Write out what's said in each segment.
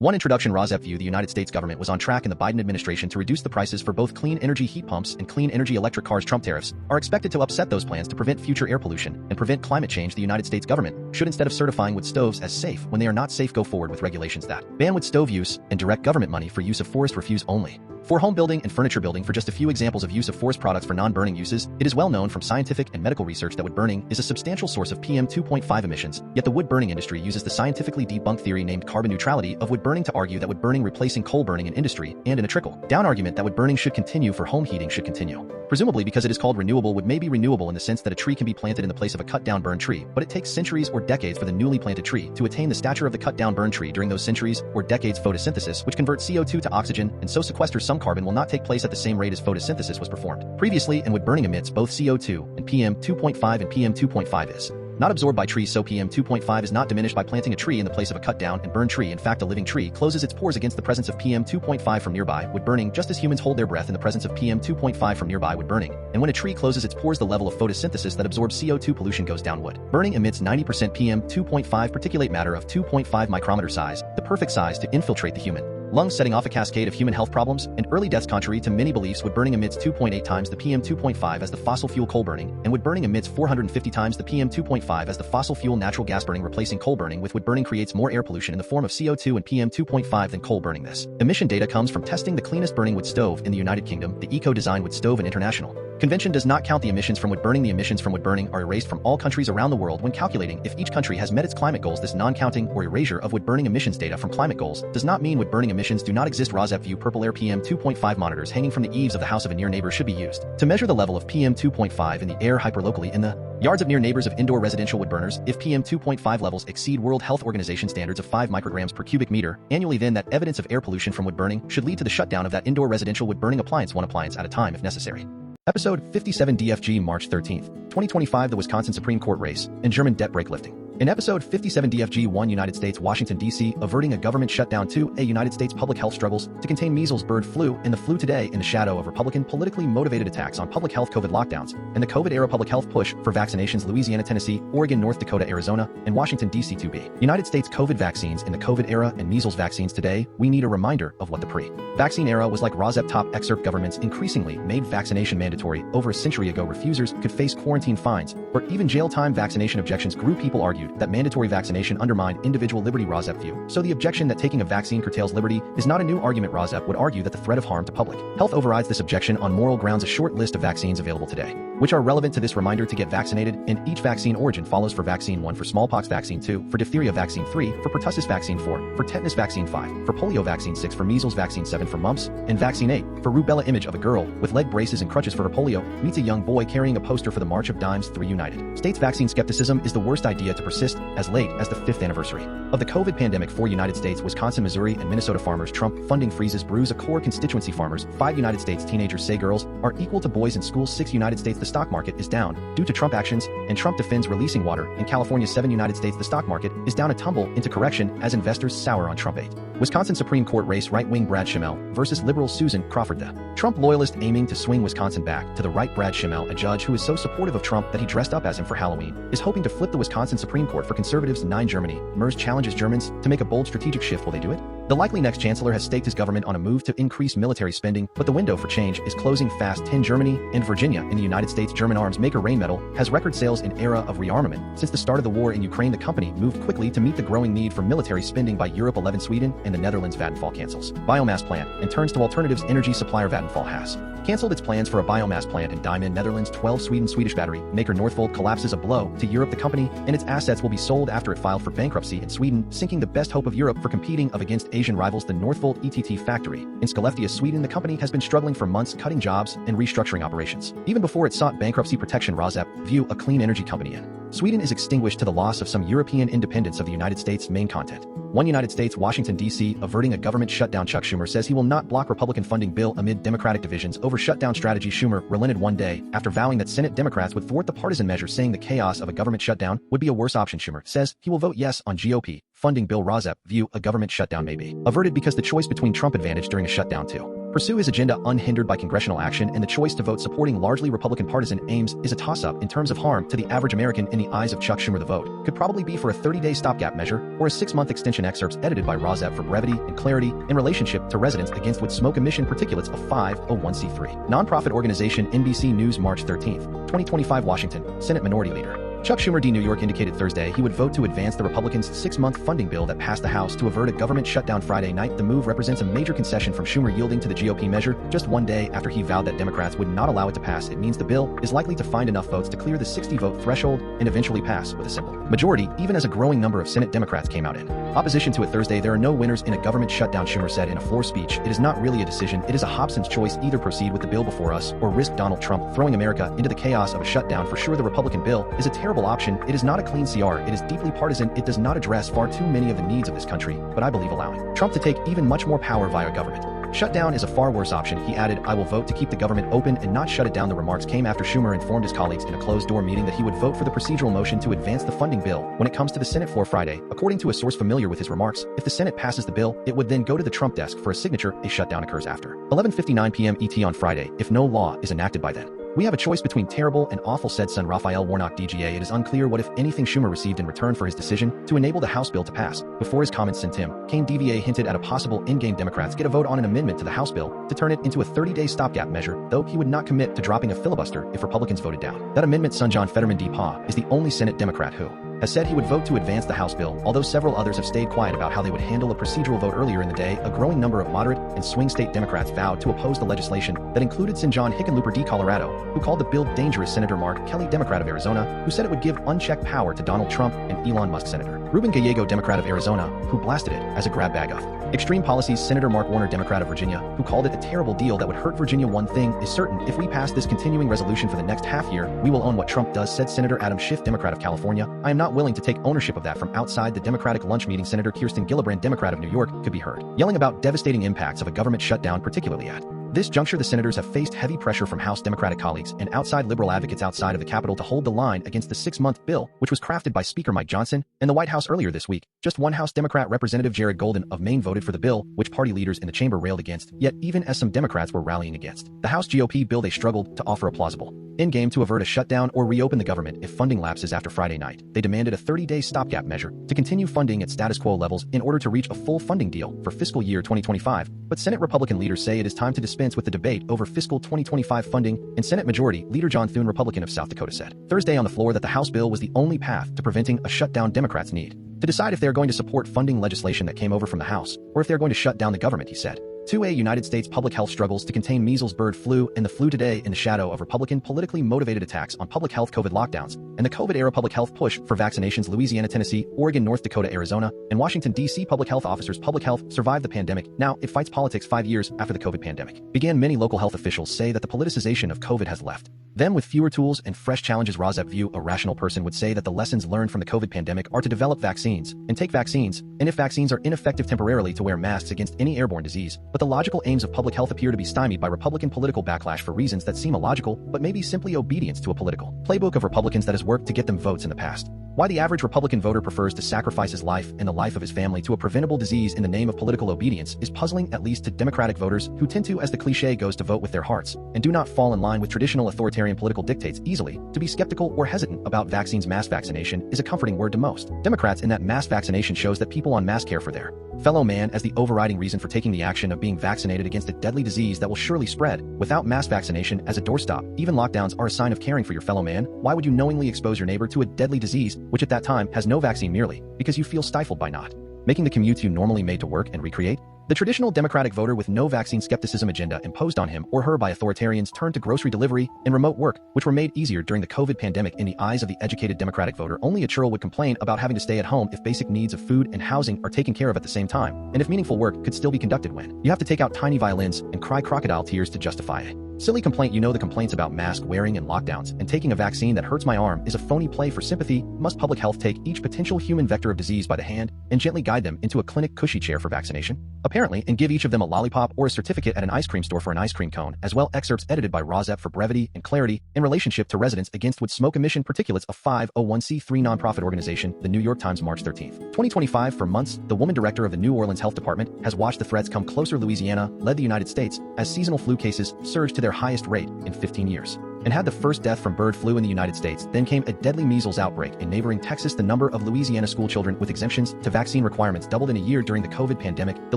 1. Introduction. RAWSEP View. The United States government was on track in the Biden administration to reduce the prices for both clean energy heat pumps and clean energy electric cars. Trump tariffs are expected to upset those plans to prevent future air pollution and prevent climate change. The United States government should, instead of certifying wood stoves as safe when they are not safe, go forward with regulations that ban wood stove use and direct government money for use of forest refuse only. For home building and furniture building. For just a few examples of use of forest products for non-burning uses, it is well known from scientific and medical research that wood burning is a substantial source of PM 2.5 emissions, yet the wood burning industry uses the scientifically debunked theory named carbon neutrality of wood burning to argue that wood burning replacing coal burning in industry and in a trickle-down argument that wood burning should continue for home heating should continue. Presumably because it is called renewable. Wood may be renewable in the sense that a tree can be planted in the place of a cut-down burned tree, but it takes centuries or decades for the newly planted tree to attain the stature of the cut-down burned tree. During those centuries or decades, photosynthesis, which converts CO2 to oxygen and so sequesters some carbon, will not take place at the same rate as photosynthesis was performed previously, and wood burning emits both CO2 and PM 2.5, and PM 2.5 is not absorbed by trees, so PM 2.5 is not diminished by planting a tree in the place of a cut down and burned tree. In fact, a living tree closes its pores against the presence of PM 2.5 from nearby wood burning, just as humans hold their breath in the presence of PM 2.5 from nearby wood burning. And when a tree closes its pores, the level of photosynthesis that absorbs CO2 pollution goes down. Wood burning emits 90% PM 2.5 particulate matter of 2.5 micrometer size, the perfect size to infiltrate the human lungs, setting off a cascade of human health problems and early deaths. Contrary to many beliefs, wood burning emits 2.8 times the PM 2.5 as the fossil fuel coal burning, and wood burning emits 450 times the PM 2.5 as the fossil fuel natural gas burning. Replacing coal burning with wood burning creates more air pollution in the form of CO2 and PM 2.5 than coal burning. This emission data comes from testing the cleanest burning wood stove in the United Kingdom, the Eco-Design Wood Stove and International Convention does not count the emissions from wood burning. The emissions from wood burning are erased from all countries around the world when calculating if each country has met its climate goals. This non-counting or erasure of wood burning emissions data from climate goals does not mean wood burning emissions do not exist. RAWSEP View. Purple air PM 2.5 monitors hanging from the eaves of the house of a near neighbor should be used to measure the level of PM 2.5 in the air hyperlocally in the yards of near neighbors of indoor residential wood burners. If PM 2.5 levels exceed World Health Organization standards of 5 micrograms per cubic meter annually, then that evidence of air pollution from wood burning should lead to the shutdown of that indoor residential wood burning appliance, one appliance at a time if necessary. Episode 57 DFG, March 13th, 2025. The Wisconsin Supreme Court race and German debt brake lifting. In episode 57 DFG 1, United States, Washington, D.C., averting a government shutdown. 2, a United States public health struggles to contain Measles Bird Flu and the flu today in the shadow of Republican politically motivated attacks on public health, COVID lockdowns, and the COVID-era public health push for vaccinations. Louisiana, Tennessee, Oregon, North Dakota, Arizona, and Washington, D.C. 2B. United States COVID vaccines in the COVID era and measles vaccines today. We need a reminder of what the pre-vaccine era was like. RAWSEP top excerpt. Governments increasingly made vaccination mandatory. Over a century ago, refusers could face quarantine fines or even jail time. Vaccination objections grew. People argued that mandatory vaccination undermined individual liberty. RAWSEP View. So the objection that taking a vaccine curtails liberty is not a new argument. RAWSEP would argue that the threat of harm to public health overrides this objection on moral grounds. A short list of vaccines available today, which are relevant to this reminder to get vaccinated, and each vaccine origin follows. For vaccine 1, for Smallpox Vaccine. 2, for Diphtheria Vaccine. 3, for Pertussis Vaccine. 4, for Tetanus Vaccine. 5, for Polio Vaccine. 6, for Measles Vaccine. 7, for Mumps and Vaccine. 8, for Rubella Image of a girl with leg braces and crutches for her polio meets a young boy carrying a poster for the March of Dimes. 3, United States vaccine skepticism is the worst idea to persist as late as the 5th anniversary of the COVID pandemic. 4, United States, Wisconsin, Missouri, and Minnesota farmers. Trump funding freezes bruise a core constituency farmers. 5, United States teenagers say girls are equal to boys in school. 6, United States, the stock market is down due to Trump actions, and Trump defends releasing water in California. 7, United States, the stock market is down a tumble into correction as investors sour on Trump. 8, Wisconsin Supreme Court race. Right-wing Brad Schimel versus liberal Susan Crawford. The Trump loyalist aiming to swing Wisconsin back to the right. Brad Schimel, a judge who is so supportive of Trump that he dressed up as him for Halloween, is hoping to flip the Wisconsin Supreme Court for conservatives. 9, Germany Merz Challenges Germans to make a bold strategic shift. Will they do it? The likely next chancellor has staked his government on a move to increase military spending, but the window for change is closing fast. 10, Germany and Virginia. In the United States, German arms maker Rheinmetall has record sales in Era of Rearmament. Since the start of the war in Ukraine, the company moved quickly to meet the growing need for military spending by Europe. 11, Sweden and the Netherlands. Vattenfall cancels biomass plant and turns to alternatives. Energy supplier Vattenfall has canceled its plans for a biomass plant in Diemen, Netherlands. 12, Swedish battery maker Northvolt collapses, a blow to Europe. The company and its assets will be sold after it filed for bankruptcy in Sweden, sinking the best hope of Europe for competing against Asian rivals. The Northvolt Ett factory in Skelleftea, Sweden. The company has been struggling for months, cutting jobs and restructuring operations, even before it sought bankruptcy protection. RAWSEP View, a clean energy company in Sweden is extinguished to the loss of some European independence of the United States. Main content. 1, United States, Washington, D.C., averting a government shutdown. Chuck Schumer says he will not block Republican funding bill amid Democratic divisions over shutdown strategy. Schumer relented one day after vowing that Senate Democrats would thwart the partisan measure, saying the chaos of a government shutdown would be a worse option. Schumer says he will vote yes on GOP funding bill. RAWSEP View, a government shutdown may be averted because the choice between Trump advantage during a shutdown. 2, pursue his agenda unhindered by congressional action, and the choice to vote supporting largely Republican partisan aims is a toss-up in terms of harm to the average American in the eyes of Chuck Schumer. The vote could probably be for a 30-day stopgap measure or a 6-month extension. Excerpts edited by RAWSEP for brevity and clarity in relationship to residents against wood smoke emission particulates of 501c3. Nonprofit organization NBC News March 13, 2025 Washington, Senate Minority Leader Chuck Schumer New York indicated Thursday he would vote to advance the Republicans' 6-month funding bill that passed the House to avert a government shutdown Friday night. The move represents a major concession from Schumer, yielding to the GOP measure just one day after he vowed that Democrats would not allow it to pass. It means the bill is likely to find enough votes to clear the 60-vote threshold and eventually pass with a simple majority, even as a growing number of Senate Democrats came out in opposition to it Thursday. There are no winners in a government shutdown, Schumer said in a floor speech. It is not really a decision, it is a Hobson's choice. Either proceed with the bill before us or risk Donald Trump throwing America into the chaos of a shutdown. For sure, the Republican bill is a terrible option. It is not a clean CR. It is deeply partisan. It does not address far too many of the needs of this country, but I believe allowing Trump to take even much more power via government shutdown is a far worse option. He added, I will vote to keep the government open and not shut it down. The remarks came after Schumer informed his colleagues in a closed-door meeting that he would vote for the procedural motion to advance the funding bill when it comes to the Senate floor Friday. According to a source familiar with his remarks, if the Senate passes the bill, it would then go to the Trump desk for a signature. A shutdown occurs after 11:59 p.m. ET on Friday if no law is enacted by then. We have a choice between terrible and awful, said son Raphael Warnock DGA. It is unclear what, if anything, Schumer received in return for his decision to enable the House bill to pass. Before his comments sent him, Kane DVA hinted at a possible endgame Democrats get a vote on an amendment to the House bill to turn it into a 30-day stopgap measure, though he would not commit to dropping a filibuster if Republicans voted down that amendment. Son John Fetterman DePaul is the only Senate Democrat who has said he would vote to advance the House bill, although several others have stayed quiet about how they would handle a procedural vote. Earlier in the day, a growing number of moderate and swing state Democrats vowed to oppose the legislation that included Sen. John Hickenlooper D. Colorado, who called the bill dangerous, Senator Mark Kelly, Democrat of Arizona, who said it would give unchecked power to Donald Trump, and Elon Musk, Senator Ruben Gallego, Democrat of Arizona, who blasted it as a grab bag of extreme policies, Senator Mark Warner, Democrat of Virginia, who called it a terrible deal that would hurt Virginia. One thing is certain, if we pass this continuing resolution for the next half year, we will own what Trump does, said Senator Adam Schiff, Democrat of California. I am not willing to take ownership of that. From outside the Democratic lunch meeting, Senator Kirsten Gillibrand, Democrat of New York, could be heard yelling about devastating impacts of a government shutdown, particularly at this juncture. The senators have faced heavy pressure from House Democratic colleagues and outside liberal advocates outside of the Capitol to hold the line against the 6-month bill, which was crafted by Speaker Mike Johnson and the White House earlier this week. Just one House Democrat, Representative Jared Golden of Maine, voted for the bill, which party leaders in the chamber railed against. Yet, even as some Democrats were rallying against the House GOP bill, they struggled to offer a plausible endgame to avert a shutdown or reopen the government if funding lapses after Friday night. They demanded a 30-day stopgap measure to continue funding at status quo levels in order to reach a full funding deal for fiscal year 2025. But Senate Republican leaders say it is time to dispense with the debate over fiscal 2025 funding, and Senate Majority Leader John Thune, Republican of South Dakota, said Thursday on the floor that the House bill was the only path to preventing a shutdown. Democrats need to decide if they're going to support funding legislation that came over from the House or if they're going to shut down the government, he said. 2A United States public health struggles to contain Measles Bird Flu and the flu today in the shadow of Republican politically motivated attacks on public health, COVID lockdowns, and the COVID-era public health push for vaccinations. Louisiana, Tennessee, Oregon, North Dakota, Arizona, and Washington, D.C. public health officers. Public health survived the pandemic. Now it fights politics 5 years after the COVID pandemic began. Many local health officials say that the politicization of COVID has left them with fewer tools and fresh challenges. RAWSEP View, a rational person, would say that the lessons learned from the COVID pandemic are to develop vaccines and take vaccines, and if vaccines are ineffective, temporarily to wear masks against any airborne disease. But the logical aims of public health appear to be stymied by Republican political backlash for reasons that seem illogical, but maybe simply obedience to a political playbook of Republicans that has worked to get them votes in the past. Why the average Republican voter prefers to sacrifice his life and the life of his family to a preventable disease in the name of political obedience is puzzling, at least to Democratic voters who tend to, as the cliche goes, to vote with their hearts and do not fall in line with traditional authoritarian political dictates easily. To be skeptical or hesitant about vaccines. Mass vaccination is a comforting word to most Democrats in that mass vaccination shows that people en masse care for their fellow man as the overriding reason for taking the action of being vaccinated against a deadly disease that will surely spread. Without mass vaccination as a doorstop, even lockdowns are a sign of caring for your fellow man. Why would you knowingly expose your neighbor to a deadly disease, which at that time has no vaccine, merely because you feel stifled by not making the commutes you normally made to work and recreate? The traditional Democratic voter with no vaccine skepticism agenda imposed on him or her by authoritarians turned to grocery delivery and remote work, which were made easier during the COVID pandemic. In the eyes of the educated Democratic voter, only a churl would complain about having to stay at home if basic needs of food and housing are taken care of at the same time, and if meaningful work could still be conducted when you have to take out tiny violins and cry crocodile tears to justify it. Silly complaint. You know the complaints about mask wearing and lockdowns and taking a vaccine that hurts my arm is a phony play for sympathy. Must public health take each potential human vector of disease by the hand and gently guide them into a clinic cushy chair for vaccination? Apparently, and give each of them a lollipop or a certificate at an ice cream store for an ice cream cone, as well. Excerpts edited by RAWSEP for brevity and clarity in relationship to Residents Against Wood Smoke Emission Particulates, a 501c3 nonprofit organization. The New York Times, March 13, 2025. For months, the woman director of the New Orleans Health Department has watched the threats come closer. Louisiana led the United States as seasonal flu cases surged to their highest rate in 15 years. And had the first death from bird flu in the United States. Then came a deadly measles outbreak in neighboring Texas. The number of Louisiana school children with exemptions to vaccine requirements doubled in a year during the COVID pandemic. The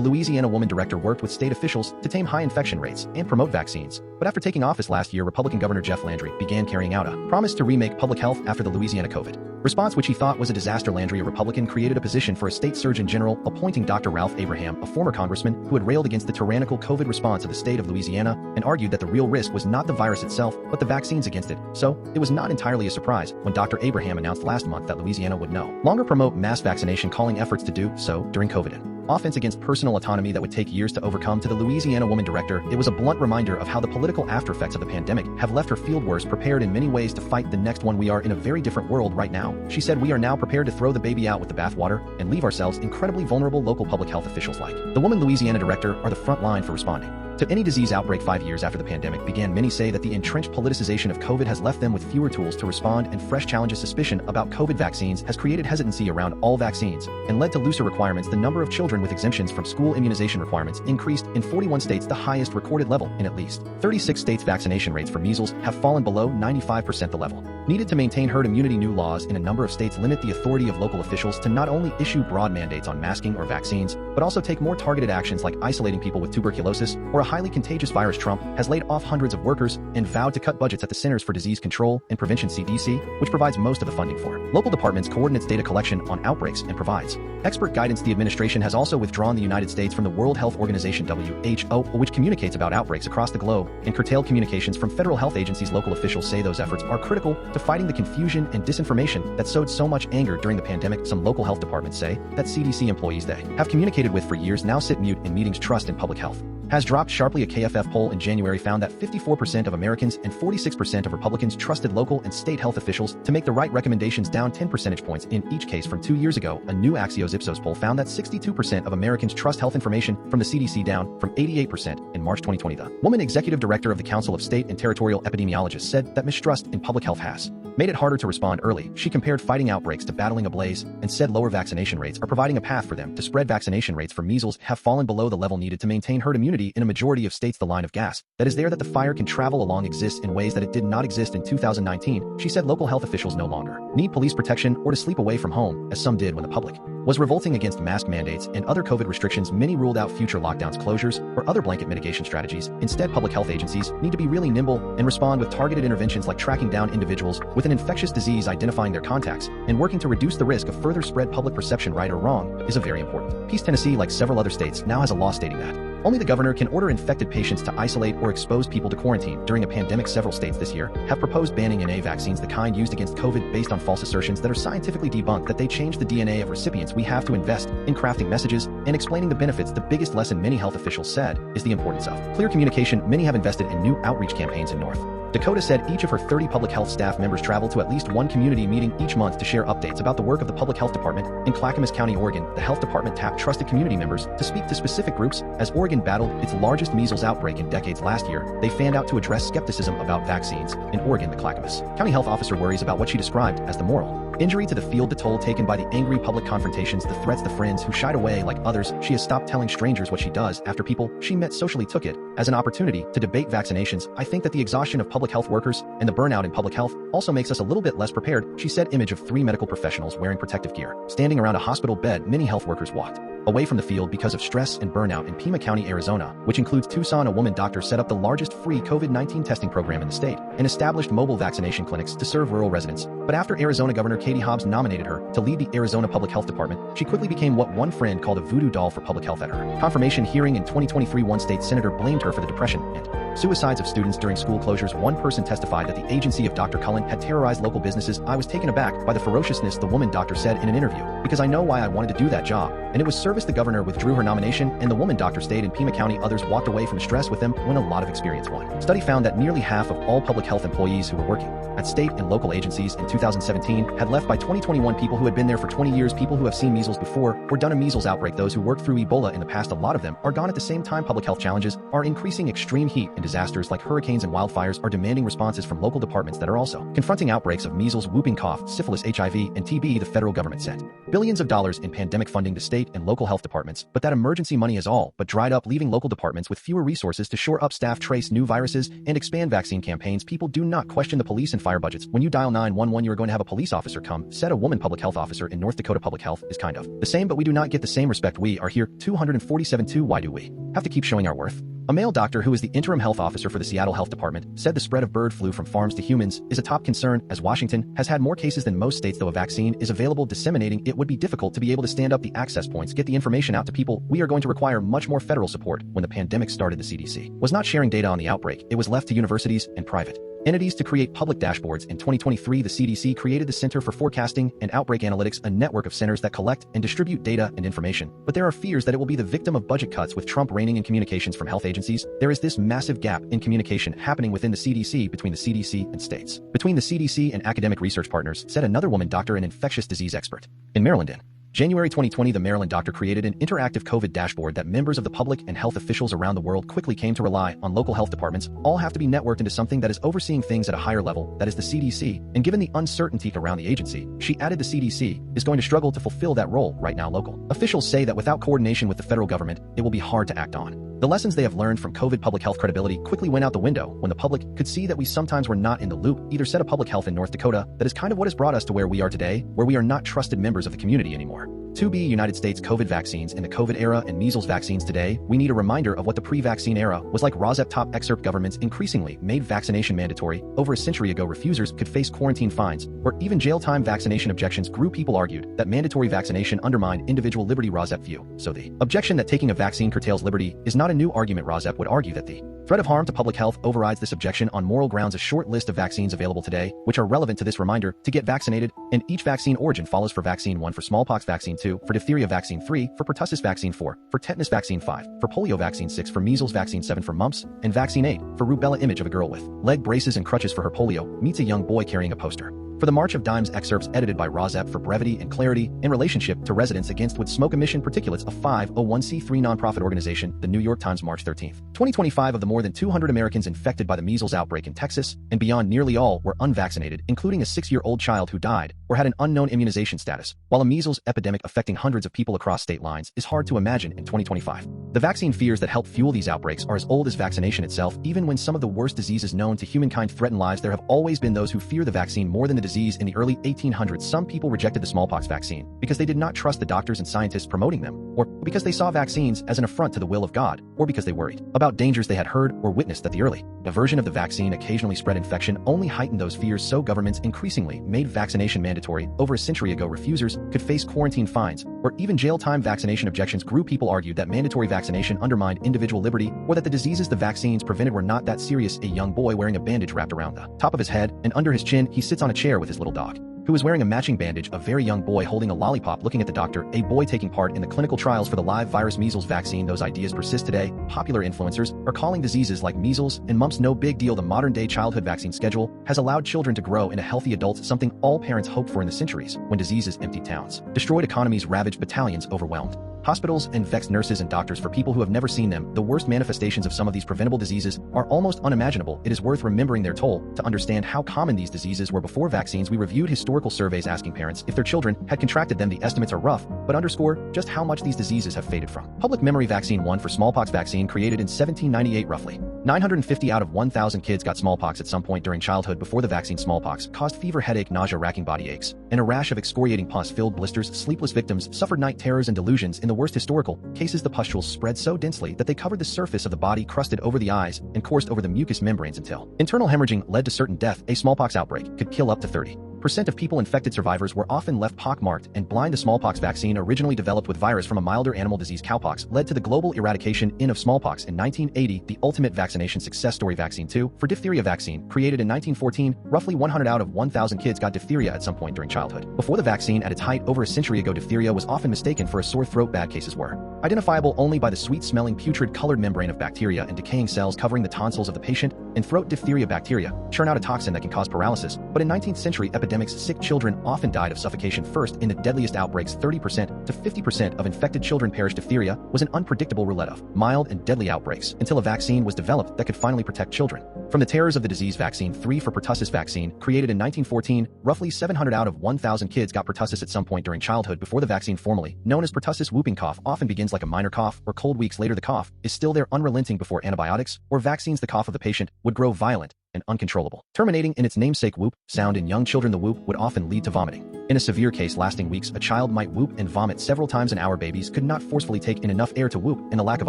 Louisiana woman director worked with state officials to tame high infection rates and promote vaccines. But after taking office last year, Republican Governor Jeff Landry began carrying out a promise to remake public health after the Louisiana COVID response, which he thought was a disaster. Landry, a Republican, created a position for a state surgeon general, appointing Dr. Ralph Abraham, a former congressman who had railed against the tyrannical COVID response of the state of Louisiana and argued that the real risk was not the virus itself, but the vaccines against it. So, it was not entirely a surprise when Dr. Abraham announced last month that Louisiana would no longer promote mass vaccination, calling efforts to do so during COVID offense against personal autonomy that would take years to overcome. To the Louisiana woman director, it was a blunt reminder of how the political aftereffects of the pandemic have left her field worse prepared in many ways to fight the next one. We are in a very different world right now, she said. We are now prepared to throw the baby out with the bathwater and leave ourselves incredibly vulnerable. Local public health officials like the woman Louisiana director are the front line for responding to any disease outbreak. 5 years after the pandemic began, many say that the entrenched politicization of COVID has left them with fewer tools to respond, and fresh challenges. Suspicion about COVID vaccines has created hesitancy around all vaccines and led to looser requirements. The number of children with exemptions from school immunization requirements increased in 41 states, the highest recorded level in at least 36 states. Vaccination rates for measles have fallen below 95%, the level needed to maintain herd immunity. New laws in a number of states limit the authority of local officials to not only issue broad mandates on masking or vaccines, but also take more targeted actions like isolating people with tuberculosis or a highly contagious virus. Trump has laid off hundreds of workers and vowed to cut budgets at the Centers for Disease Control and Prevention (CDC), which provides most of the funding for local departments, coordinates data collection on outbreaks, and provides expert guidance. The administration has also withdrawn the United States from the World Health Organization (WHO), which communicates about outbreaks across the globe, and curtailed communications from federal health agencies. Local officials say those efforts are critical to fighting the confusion and disinformation that sowed so much anger during the pandemic. Some local health departments say that CDC employees they have communicated with for years now sit mute in meetings. Trust in public health has dropped sharply. A KFF poll in January found that 54% of Americans and 46% of Republicans trusted local and state health officials to make the right recommendations, down 10 percentage points in each case from 2 years ago. A new Axios Ipsos poll found that 62% of Americans trust health information from the CDC, down from 88% in March 2020. The woman executive director of the Council of State and Territorial Epidemiologists said that mistrust in public health has made it harder to respond early. She compared fighting outbreaks to battling a blaze and said lower vaccination rates are providing a path for them to spread. Vaccination rates for measles have fallen below the level needed to maintain herd immunity in a majority of states. The line of gas that is there that the fire can travel along exists in ways that it did not exist in 2019. She said local health officials no longer need police protection or to sleep away from home, as some did when the public was revolting against mask mandates and other COVID restrictions. Many ruled out future lockdowns, closures, or other blanket mitigation strategies. Instead, public health agencies need to be really nimble and respond with targeted interventions like tracking down individuals with an infectious disease, identifying their contacts, and working to reduce the risk of further spread. Public perception, right or wrong, is a very important piece. Tennessee, like several other states, now has a law stating that only the governor can order infected patients to isolate or expose people to quarantine during a pandemic. Several states this year have proposed banning NA vaccines, the kind used against COVID, based on false assertions that are scientifically debunked that they change the DNA of recipients. We have to invest in crafting messages and explaining the benefits. The biggest lesson, many health officials said, is the importance of clear communication. Many have invested in new outreach campaigns. In North Dakota said each of her 30 public health staff members travel to at least one community meeting each month to share updates about the work of the public health department. In Clackamas County, Oregon, the health department tapped trusted community members to speak to specific groups. As Oregon battled its largest measles outbreak in decades last year, they fanned out to address skepticism about vaccines. In Oregon, the Clackamas County health officer worries about what she described as the moral injury to the field, the toll taken by the angry public confrontations, the threats, the friends who shied away. Like others, she has stopped telling strangers what she does after people she met socially took it as an opportunity to debate vaccinations. I think that the exhaustion of public health workers and the burnout in public health also makes us a little bit less prepared, she said. Image of 3 medical professionals wearing protective gear standing around a hospital bed. Many health workers walked away from the field because of stress and burnout. In Pima County, Arizona, which includes Tucson, a woman doctor set up the largest free COVID-19 testing program in the state and established mobile vaccination clinics to serve rural residents. But after Arizona Governor Katie Hobbs nominated her to lead the Arizona Public Health Department, she quickly became what one friend called a voodoo doll for public health. At her confirmation hearing in 2023, one state senator blamed her for the depression and Suicides of students during school closures. One person testified that the agency of Dr. Cullen had terrorized local businesses. I was taken aback by the ferociousness, the woman doctor said in an interview, because I know why I wanted to do that job. And it was service. The governor withdrew her nomination, and the woman doctor stayed in Pima County. Others walked away from stress with them when a lot of experience won. Study found that nearly half of all public health employees who were working at state and local agencies in 2017 had left by 2021. People who had been there for 20 years, people who have seen measles before or done a measles outbreak, those who worked through Ebola in the past, a lot of them are gone at the same time. Public health challenges are increasing. Extreme heat and disasters like hurricanes and wildfires are demanding responses from local departments that are also confronting outbreaks of measles, whooping cough, syphilis, HIV, and TB. The federal government sent billions of dollars in pandemic funding to state and local health departments, but that emergency money is all but dried up, leaving local departments with fewer resources to shore up staff, trace new viruses, and expand vaccine campaigns. People do not question the police and fire budgets. When you dial 911, you are going to have a police officer come, said a woman public health officer in North Dakota. Public health is kind of the same, but we do not get the same respect. We are here 247 Why do we have to keep showing our worth? A male doctor who is the interim health officer for the Seattle Health Department said the spread of bird flu from farms to humans is a top concern, as Washington has had more cases than most states. Though a vaccine is available, disseminating it would be difficult to be able to stand up the access points, get the information out to people. We are going to require much more federal support. When the pandemic started, the CDC was not sharing data on the outbreak. It was left to universities and private entities to create public dashboards. In 2023, the CDC created the Center for Forecasting and Outbreak Analytics, a network of centers that collect and distribute data and information. But there are fears that it will be the victim of budget cuts. With Trump reigning in communications from health agencies, there is this massive gap in communication happening within the CDC, between the CDC and states, between the CDC and academic research partners, said another woman doctor, an infectious disease expert. In Maryland, in January 2020, the Maryland doctor created an interactive COVID dashboard that members of the public and health officials around the world quickly came to rely on. Local health departments all have to be networked into something that is overseeing things at a higher level, that is the CDC. And given the uncertainty around the agency, she added, the CDC is going to struggle to fulfill that role right now. Local officials say that without coordination with the federal government, it will be hard to act on. The lessons they have learned from COVID public health credibility quickly went out the window when the public could see that we sometimes were not in the loop. Either said a public health in North Dakota, that is kind of what has brought us to where we are today, where we are not trusted members of the community anymore. To be United States COVID vaccines in the COVID era and measles vaccines today, we need a reminder of what the pre-vaccine era was like. RAWSEP top excerpt. Governments increasingly made vaccination mandatory. Over a century ago, refusers could face quarantine fines or even jail time. Vaccination objections grew. People argued that mandatory vaccination undermined individual liberty. RAWSEP View So the objection that taking a vaccine curtails liberty is not a new argument. RAWSEP would argue that the threat of harm to public health overrides this objection on moral grounds. A short list of vaccines available today, which are relevant to this reminder to get vaccinated, and each vaccine origin follows. For vaccine 1, for Smallpox Vaccine; 2, for Diphtheria Vaccine; 3, for Pertussis Vaccine; 4, for Tetanus Vaccine; 5, for Polio Vaccine; 6, for Measles Vaccine; 7, for Mumps and Vaccine; 8, for Rubella Image of a girl with leg braces and crutches for her polio meets a young boy carrying a poster for the March of Dimes. Excerpts edited by RAWSEP for brevity and clarity in relationship to residents against wood smoke emission particulates. A 501c3 nonprofit organization. The New York Times, March 13, 2025. Of the more than 200 Americans infected by the measles outbreak in Texas and beyond, nearly all were unvaccinated, including a 6-year-old child who died or had an unknown immunization status. While a measles epidemic affecting hundreds of people across state lines is hard to imagine in 2025, the vaccine fears that help fuel these outbreaks are as old as vaccination itself. Even when some of the worst diseases known to humankind threaten lives, there have always been those who fear the vaccine more than the disease. In the early 1800s, some people rejected the smallpox vaccine because they did not trust the doctors and scientists promoting them, or because they saw vaccines as an affront to the will of God, or because they worried about dangers they had heard or witnessed. That the early aversion of the vaccine occasionally spread infection only heightened those fears, so governments increasingly made vaccination mandatory. Over a century ago, refusers could face quarantine fines or even jail time. Vaccination objections grew. People argued that mandatory vaccination undermined individual liberty, or that the diseases the vaccines prevented were not that serious. A young boy wearing a bandage wrapped around the top of his head and under his chin, he sits on a chair with his little dog, who is wearing a matching bandage. A very young boy holding a lollipop looking at the doctor. A boy taking part in the clinical trials for the live virus measles vaccine. Those ideas persist today. Popular influencers are calling diseases like measles and mumps no big deal. The modern-day childhood vaccine schedule has allowed children to grow into healthy adults, something all parents hoped for in the centuries when diseases emptied towns, destroyed economies, ravaged battalions, overwhelmed hospitals, and vexed nurses and doctors. For people who have never seen them, the worst manifestations of some of these preventable diseases are almost unimaginable. It is worth remembering their toll to understand how common these diseases were before vaccines. We reviewed historical surveys asking parents if their children had contracted them. The estimates are rough, but underscore just how much these diseases have faded from public memory. Vaccine 1, for Smallpox Vaccine, created in 1798. Roughly 950 out of 1,000 kids got smallpox at some point during childhood. Before the vaccine, smallpox caused fever, headache, nausea, racking body aches, and a rash of excoriating pus-filled blisters. Sleepless victims suffered night terrors and delusions. In the worst historical cases, the pustules spread so densely that they covered the surface of the body, crusted over the eyes, and coursed over the mucous membranes until internal hemorrhaging led to certain death. A smallpox outbreak could kill up to 30% Percent of people infected survivors were often left pock-marked and blind. The smallpox vaccine, originally developed with virus from a milder animal disease cowpox, led to the global eradication of smallpox in 1980. The ultimate vaccination success story. Vaccine 2 for Diphtheria Vaccine, created in 1914, roughly 100 out of 1,000 kids got diphtheria at some point during childhood. Before the vaccine, at its height over a century ago, diphtheria was often mistaken for a sore throat. Bad cases were identifiable only by the sweet-smelling putrid-colored membrane of bacteria and decaying cells covering the tonsils of the patient and throat. Diphtheria bacteria churn out a toxin that can cause paralysis, but in 19th century epidemics, sick children often died of suffocation first. In the deadliest outbreaks, 30% to 50% of infected children perished. Diphtheria was an unpredictable roulette of mild and deadly outbreaks until a vaccine was developed that could finally protect children from the terrors of the disease. Vaccine 3 for Pertussis Vaccine, created in 1914, roughly 700 out of 1,000 kids got pertussis at some point during childhood. Before the vaccine, formerly known as pertussis, whooping cough often begins like a minor cough or cold. Weeks later, the cough is still there, unrelenting. Before antibiotics or vaccines, the cough of the patient would grow violent and uncontrollable, terminating in its namesake whoop sound. In young children, the whoop would often lead to vomiting. In a severe case lasting weeks, a child might whoop and vomit several times an hour. Babies could not forcefully take in enough air to whoop, and a lack of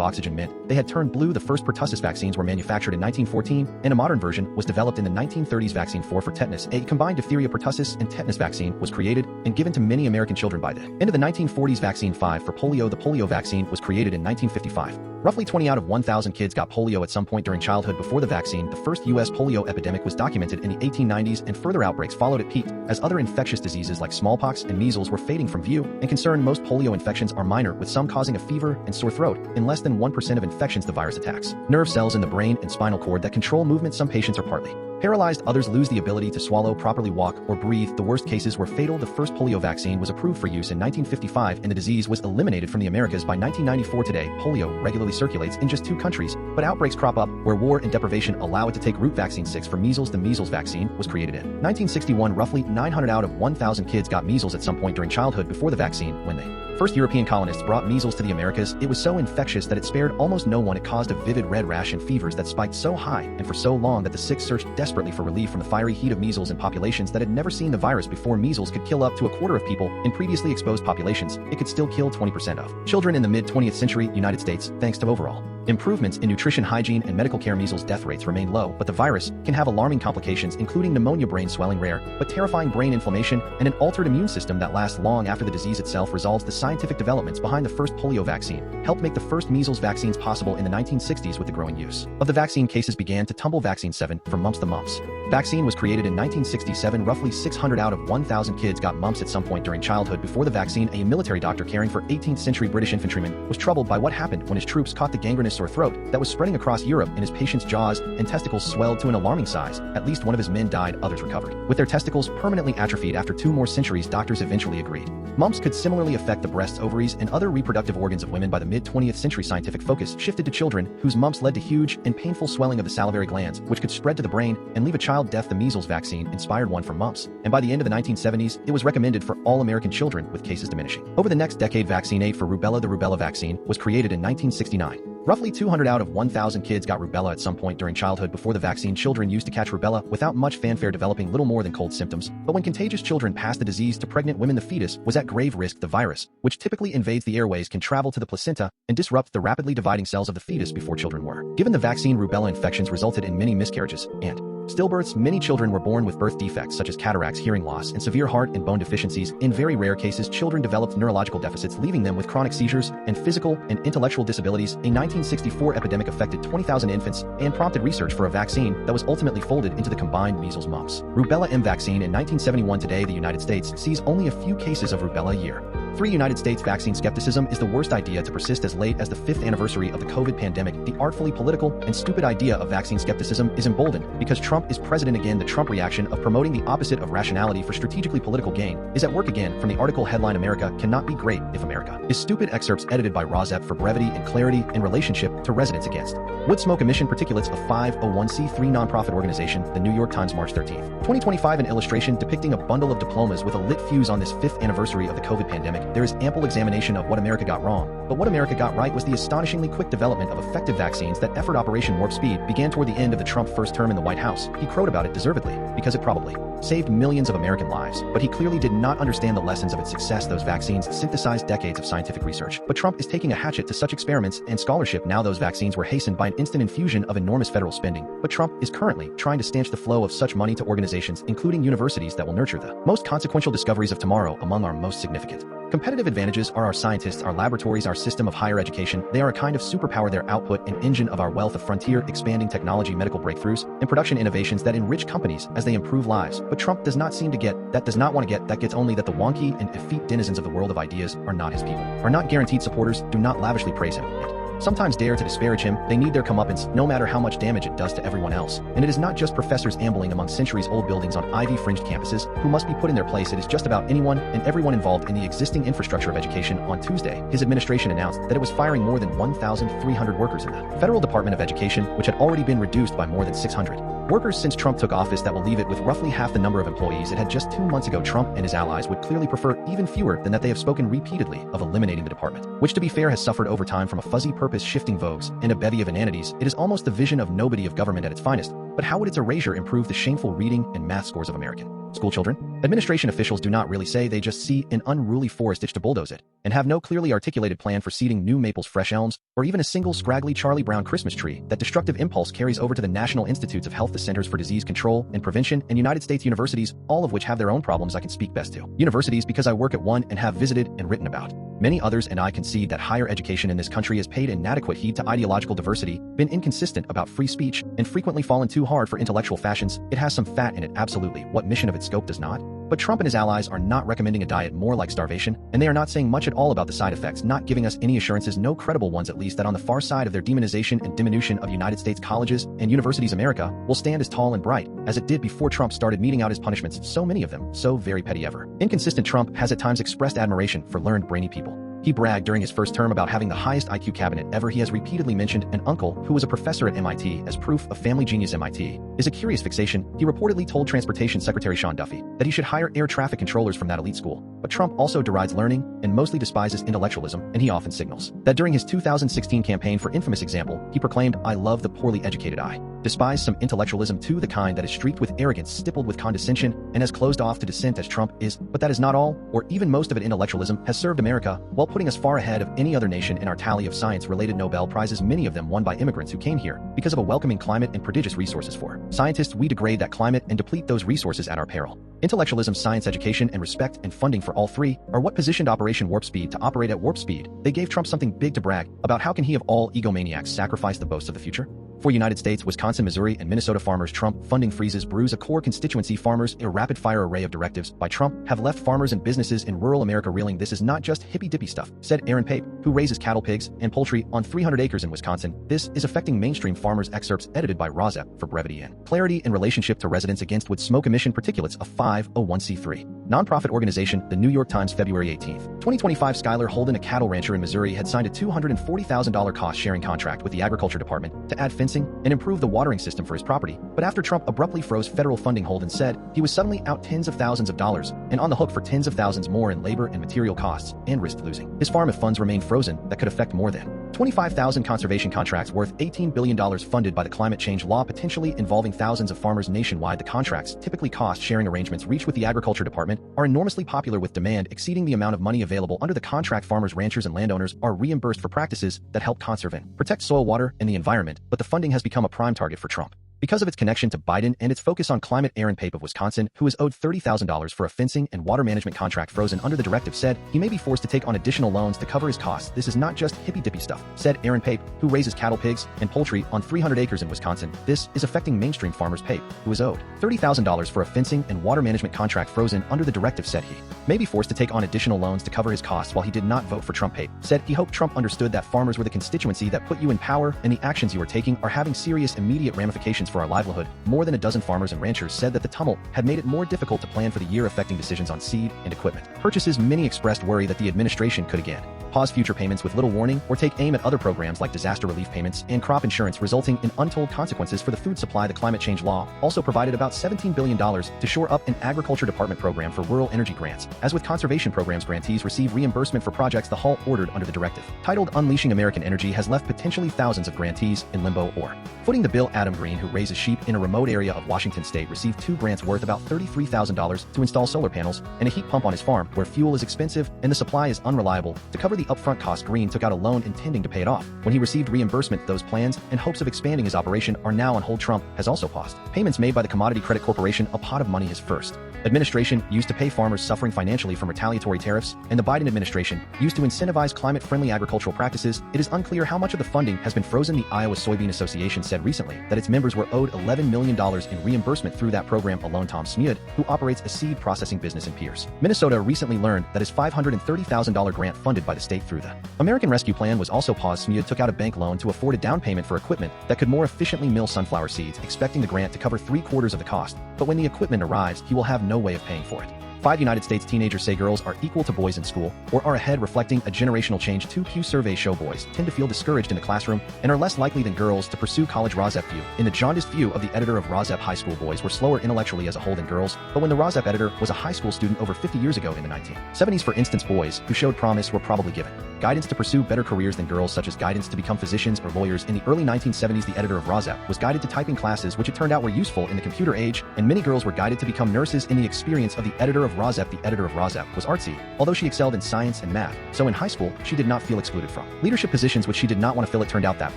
oxygen meant they had turned blue. The first pertussis vaccines were manufactured in 1914, and a modern version was developed in the 1930s. Vaccine 4 for tetanus, a combined diphtheria, pertussis, and tetanus vaccine, was created and given to many American children by the end of the 1940s. Vaccine 5 for polio, the polio vaccine, was created in 1955. Roughly 20 out of 1,000 kids got polio at some point during childhood. Before the vaccine, the first U.S. polio epidemic was documented in the 1890s, and further outbreaks followed. It peaked as other infectious diseases like smallpox and measles were fading from view and concern. Most polio infections are minor, with some causing a fever and sore throat. In less than 1% of infections, the virus attacks nerve cells in the brain and spinal cord that control movement. Some patients are partly paralyzed, others lose the ability to swallow, properly walk, or breathe. The worst cases were fatal. The first polio vaccine was approved for use in 1955, and the disease was eliminated from the Americas by 1994. Today, polio regularly circulates in just 2 countries, but outbreaks crop up where war and deprivation allow it to take root. Vaccine 6 for measles, the measles vaccine, was created in 1961. Roughly 900 out of 1,000 kids got measles at some point during childhood. Before the vaccine, when they first European colonists brought measles to the Americas, it was so infectious that it spared almost no one. It caused a vivid red rash and fevers that spiked so high and for so long that the sick searched desperately for relief from the fiery heat of measles in populations that had never seen the virus before. Measles could kill up to a quarter of people in previously exposed populations. It could still kill 20% of children in the mid-20th century United States, thanks to overall improvements in nutrition, hygiene, and medical care. Measles death rates remain low, but the virus can have alarming complications, including pneumonia, brain swelling, rare but terrifying brain inflammation, and an altered immune system that lasts long after the disease itself resolves. The scientific developments behind the first polio vaccine helped make the first measles vaccines possible in the 1960s. With the growing use of the vaccine, cases began to tumble. Vaccine 7 for mumps, the mumps vaccine, was created in 1967. Roughly 600 out of 1,000 kids got mumps at some point during childhood. Before the vaccine, a military doctor caring for 18th century British infantrymen was troubled by what happened when his troops caught the gangrenous sore throat that was spreading across Europe, and his patient's jaws and testicles swelled to an alarming size. At least one of his men died, others recovered with their testicles permanently atrophied. After 2 more centuries, doctors eventually agreed mumps could similarly affect the breasts, ovaries, and other reproductive organs of women. By the mid-20th century, scientific focus shifted to children, whose mumps led to huge and painful swelling of the salivary glands, which could spread to the brain and leave a child deaf. The measles vaccine inspired one for mumps, and by the end of the 1970s, it was recommended for all American children, with cases diminishing over the next decade. Vaccine 8 for rubella, the rubella vaccine, was created in 1969. Roughly 200 out of 1,000 kids got rubella at some point during childhood. Before the vaccine, children used to catch rubella without much fanfare, developing little more than cold symptoms. But when contagious children passed the disease to pregnant women, the fetus was at grave risk. The virus, which typically invades the airways, can travel to the placenta and disrupt the rapidly dividing cells of the fetus before children were given the vaccine. Rubella infections resulted in many miscarriages and stillbirths. Many children were born with birth defects such as cataracts, hearing loss, and severe heart and bone deficiencies. In very rare cases, children developed neurological deficits, leaving them with chronic seizures and physical and intellectual disabilities. A 1964 epidemic affected 20,000 infants and prompted research for a vaccine that was ultimately folded into the combined measles, mumps, rubella M vaccine in 1971. Today, the United States sees only a few cases of rubella a year. 3. United States vaccine skepticism is the worst idea to persist as late as the 5th anniversary of the COVID pandemic. The artfully political and stupid idea of vaccine skepticism is emboldened because Trump is president again. The Trump reaction of promoting the opposite of rationality for strategically political gain is at work again. From the article headline, America cannot be great if America is stupid. Excerpts edited by RAWSEP for brevity and clarity in relationship to residents against wood smoke emission particulates, a 501c3 nonprofit organization. The New York Times, March 13, 2025. An illustration depicting a bundle of diplomas with a lit fuse on this 5th anniversary of the COVID pandemic. There is ample examination of what America got wrong, but what America got right was the astonishingly quick development of effective vaccines. That effort, Operation Warp Speed, began toward the end of the Trump first term in the White House. He crowed about it deservedly, because it probably saved millions of American lives, but he clearly did not understand the lessons of its success. Those vaccines synthesized decades of scientific research. But Trump is taking a hatchet to such experiments and scholarship. Now those vaccines were hastened by an instant infusion of enormous federal spending. But Trump is currently trying to stanch the flow of such money to organizations, including universities, that will nurture the most consequential discoveries of tomorrow. Among our most significant competitive advantages are our scientists, our laboratories, our system of higher education. They are a kind of superpower, their output an engine of our wealth of frontier expanding technology, medical breakthroughs, and production innovations that enrich companies as they improve lives. But Trump does not seem to get that, does not want to get that, gets only that the wonky and effete denizens of the world of ideas are not his people, are not guaranteed supporters, do not lavishly praise him, and sometimes dare to disparage him. They need their comeuppance, no matter how much damage it does to everyone else. And it is not just professors ambling among centuries-old buildings on ivy-fringed campuses who must be put in their place. It is just about anyone and everyone involved in the existing infrastructure of education. On Tuesday, his administration announced that it was firing more than 1,300 workers in the federal Department of Education, which had already been reduced by more than 600 workers since Trump took office. That will leave it with roughly half the number of employees it had just 2 months ago. Trump and his allies would clearly prefer even fewer than that. They have spoken repeatedly of eliminating the department, which, to be fair, has suffered over time from a fuzzy purpose, shifting vogues, and a bevy of inanities. It is almost the vision of nobody of government at its finest. But how would its erasure improve the shameful reading and math scores of American school children? Administration officials do not really say, they just see an unruly forest itch to bulldoze it, and have no clearly articulated plan for seeding new maples, fresh elms, or even a single scraggly Charlie Brown Christmas tree. That destructive impulse carries over to the National Institutes of Health, the Centers for Disease Control and Prevention, and United States universities, all of which have their own problems. I can speak best to universities because I work at one and have visited and written about many others, and I concede that higher education in this country has paid inadequate heed to ideological diversity, been inconsistent about free speech, and frequently fallen too hard for intellectual fashions. It has some fat in it, absolutely. What mission of its scope does not? But Trump and his allies are not recommending a diet more like starvation, and they are not saying much at all about the side effects, not giving us any assurances, no credible ones at least, that on the far side of their demonization and diminution of United States colleges and universities, America will stand as tall and bright as it did before Trump started meting out his punishments, so many of them so very petty. Ever inconsistent Trump has at times expressed admiration for learned, brainy people. He bragged during his first term about having the highest IQ cabinet ever. He has repeatedly mentioned an uncle who was a professor at MIT as proof of family genius. MIT is a curious fixation. He reportedly told Transportation Secretary Sean Duffy that he should hire air traffic controllers from that elite school. But Trump also derides learning and mostly despises intellectualism, and he often signals that during his 2016 campaign for infamous example, he proclaimed, "I love the poorly educated. I despise some intellectualism too, the kind that is streaked with arrogance, stippled with condescension, and as closed off to dissent as Trump is." But that is not all, or even most of it. Intellectualism has served America while putting us far ahead of any other nation in our tally of science-related Nobel Prizes, many of them won by immigrants who came here because of a welcoming climate and prodigious resources for scientists. We degrade that climate and deplete those resources at our peril. Intellectualism, science, education, and respect and funding for all three are what positioned Operation Warp Speed to operate at warp speed. They gave Trump something big to brag about. How can he of all egomaniacs sacrifice the boasts of the future? For United States, Wisconsin, Missouri, and Minnesota farmers, Trump funding freezes bruise a core constituency farmers. A rapid-fire array of directives by Trump have left farmers and businesses in rural America reeling. This is not just hippy-dippy stuff, said Aaron Pape, who raises cattle, pigs, and poultry on 300 acres in Wisconsin. This is affecting mainstream farmers. Excerpts edited by RAWSEP for brevity and clarity in relationship to residents against wood smoke emission particulates, a 501c3 nonprofit organization. The New York Times, February 18, 2025. Skylar Holden, a cattle rancher in Missouri, had signed a $240,000 cost-sharing contract with the Agriculture Department to add fencing and improve the watering system for his property. But after Trump abruptly froze federal funding, Holden said he was suddenly out tens of thousands of dollars and on the hook for tens of thousands more in labor and material costs, and risked losing his farm if funds remained frozen that could affect more than 25,000 conservation contracts worth $18 billion funded by the climate change law, potentially involving thousands of farmers nationwide. The contracts, typically cost-sharing arrangements reached with the Agriculture Department, are enormously popular with demand exceeding the amount of money available under the contract. Farmers, ranchers, and landowners are reimbursed for practices that help conserve and protect soil, water, and the environment, but the funding has become a prime target for Trump because of its connection to Biden and its focus on climate. Aaron Pape of Wisconsin, who is owed $30,000 for a fencing and water management contract frozen under the directive, said he may be forced to take on additional loans to cover his costs. This is not just hippy-dippy stuff, said Aaron Pape, who raises cattle, pigs, and poultry on 300 acres in Wisconsin. This is affecting mainstream farmers. Pape, who is owed $30,000 for a fencing and water management contract frozen under the directive, said he may be forced to take on additional loans to cover his costs. While he did not vote for Trump, Pape said he hoped Trump understood that farmers were the constituency that put you in power, and the actions you are taking are having serious immediate ramifications for our livelihood. More than a dozen farmers and ranchers said that the tumult had made it more difficult to plan for the year, affecting decisions on seed and equipment purchases. Many expressed worry that the administration could again pause future payments with little warning or take aim at other programs like disaster relief payments and crop insurance, resulting in untold consequences for the food supply. The climate change law also provided about $17 billion to shore up an Agriculture Department program for rural energy grants. As with conservation programs, grantees receive reimbursement for projects the halt ordered under the directive. Titled Unleashing American Energy has left potentially thousands of grantees in limbo or footing the bill. Adam Green, who raises sheep in a remote area of Washington state, received 2 grants worth about $33,000 to install solar panels and a heat pump on his farm, where fuel is expensive and the supply is unreliable. To cover the upfront cost, Green took out a loan intending to pay it off. When he received reimbursement, those plans and hopes of expanding his operation are now on hold. Trump has also paused payments made by the Commodity Credit Corporation, a pot of money his first administration used to pay farmers suffering financially from retaliatory tariffs, and the Biden administration used to incentivize climate-friendly agricultural practices. It is unclear how much of the funding has been frozen. The Iowa Soybean Association said recently that its members were owed $11 million in reimbursement through that program alone. Tom Smead, who operates a seed processing business in Pierce, Minnesota, recently learned that his $530,000 grant funded by the state through the American Rescue Plan was also paused. Smead took out a bank loan to afford a down payment for equipment that could more efficiently mill sunflower seeds, expecting the grant to cover 3/4 of the cost. But when the equipment arrives, he will have no way of paying for it. 5 United States teenagers say girls are equal to boys in school or are ahead, reflecting a generational change. 2 Pew surveys show boys tend to feel discouraged in the classroom and are less likely than girls to pursue college. RAWSEP View. In the jaundiced view of the editor of RAWSEP, high school boys were slower intellectually as a whole than girls, but when the RAWSEP editor was a high school student over 50 years ago in the 1970s, for instance, boys who showed promise were probably given guidance to pursue better careers than girls, such as guidance to become physicians or lawyers. In the early 1970s, the editor of RAWSEP was guided to typing classes, which it turned out were useful in the computer age, and many girls were guided to become nurses. In the experience of the editor of RAWSEP, the editor of RAWSEP was artsy, although she excelled in science and math, so in high school, she did not feel excluded from leadership positions which she did not want to fill. It turned out that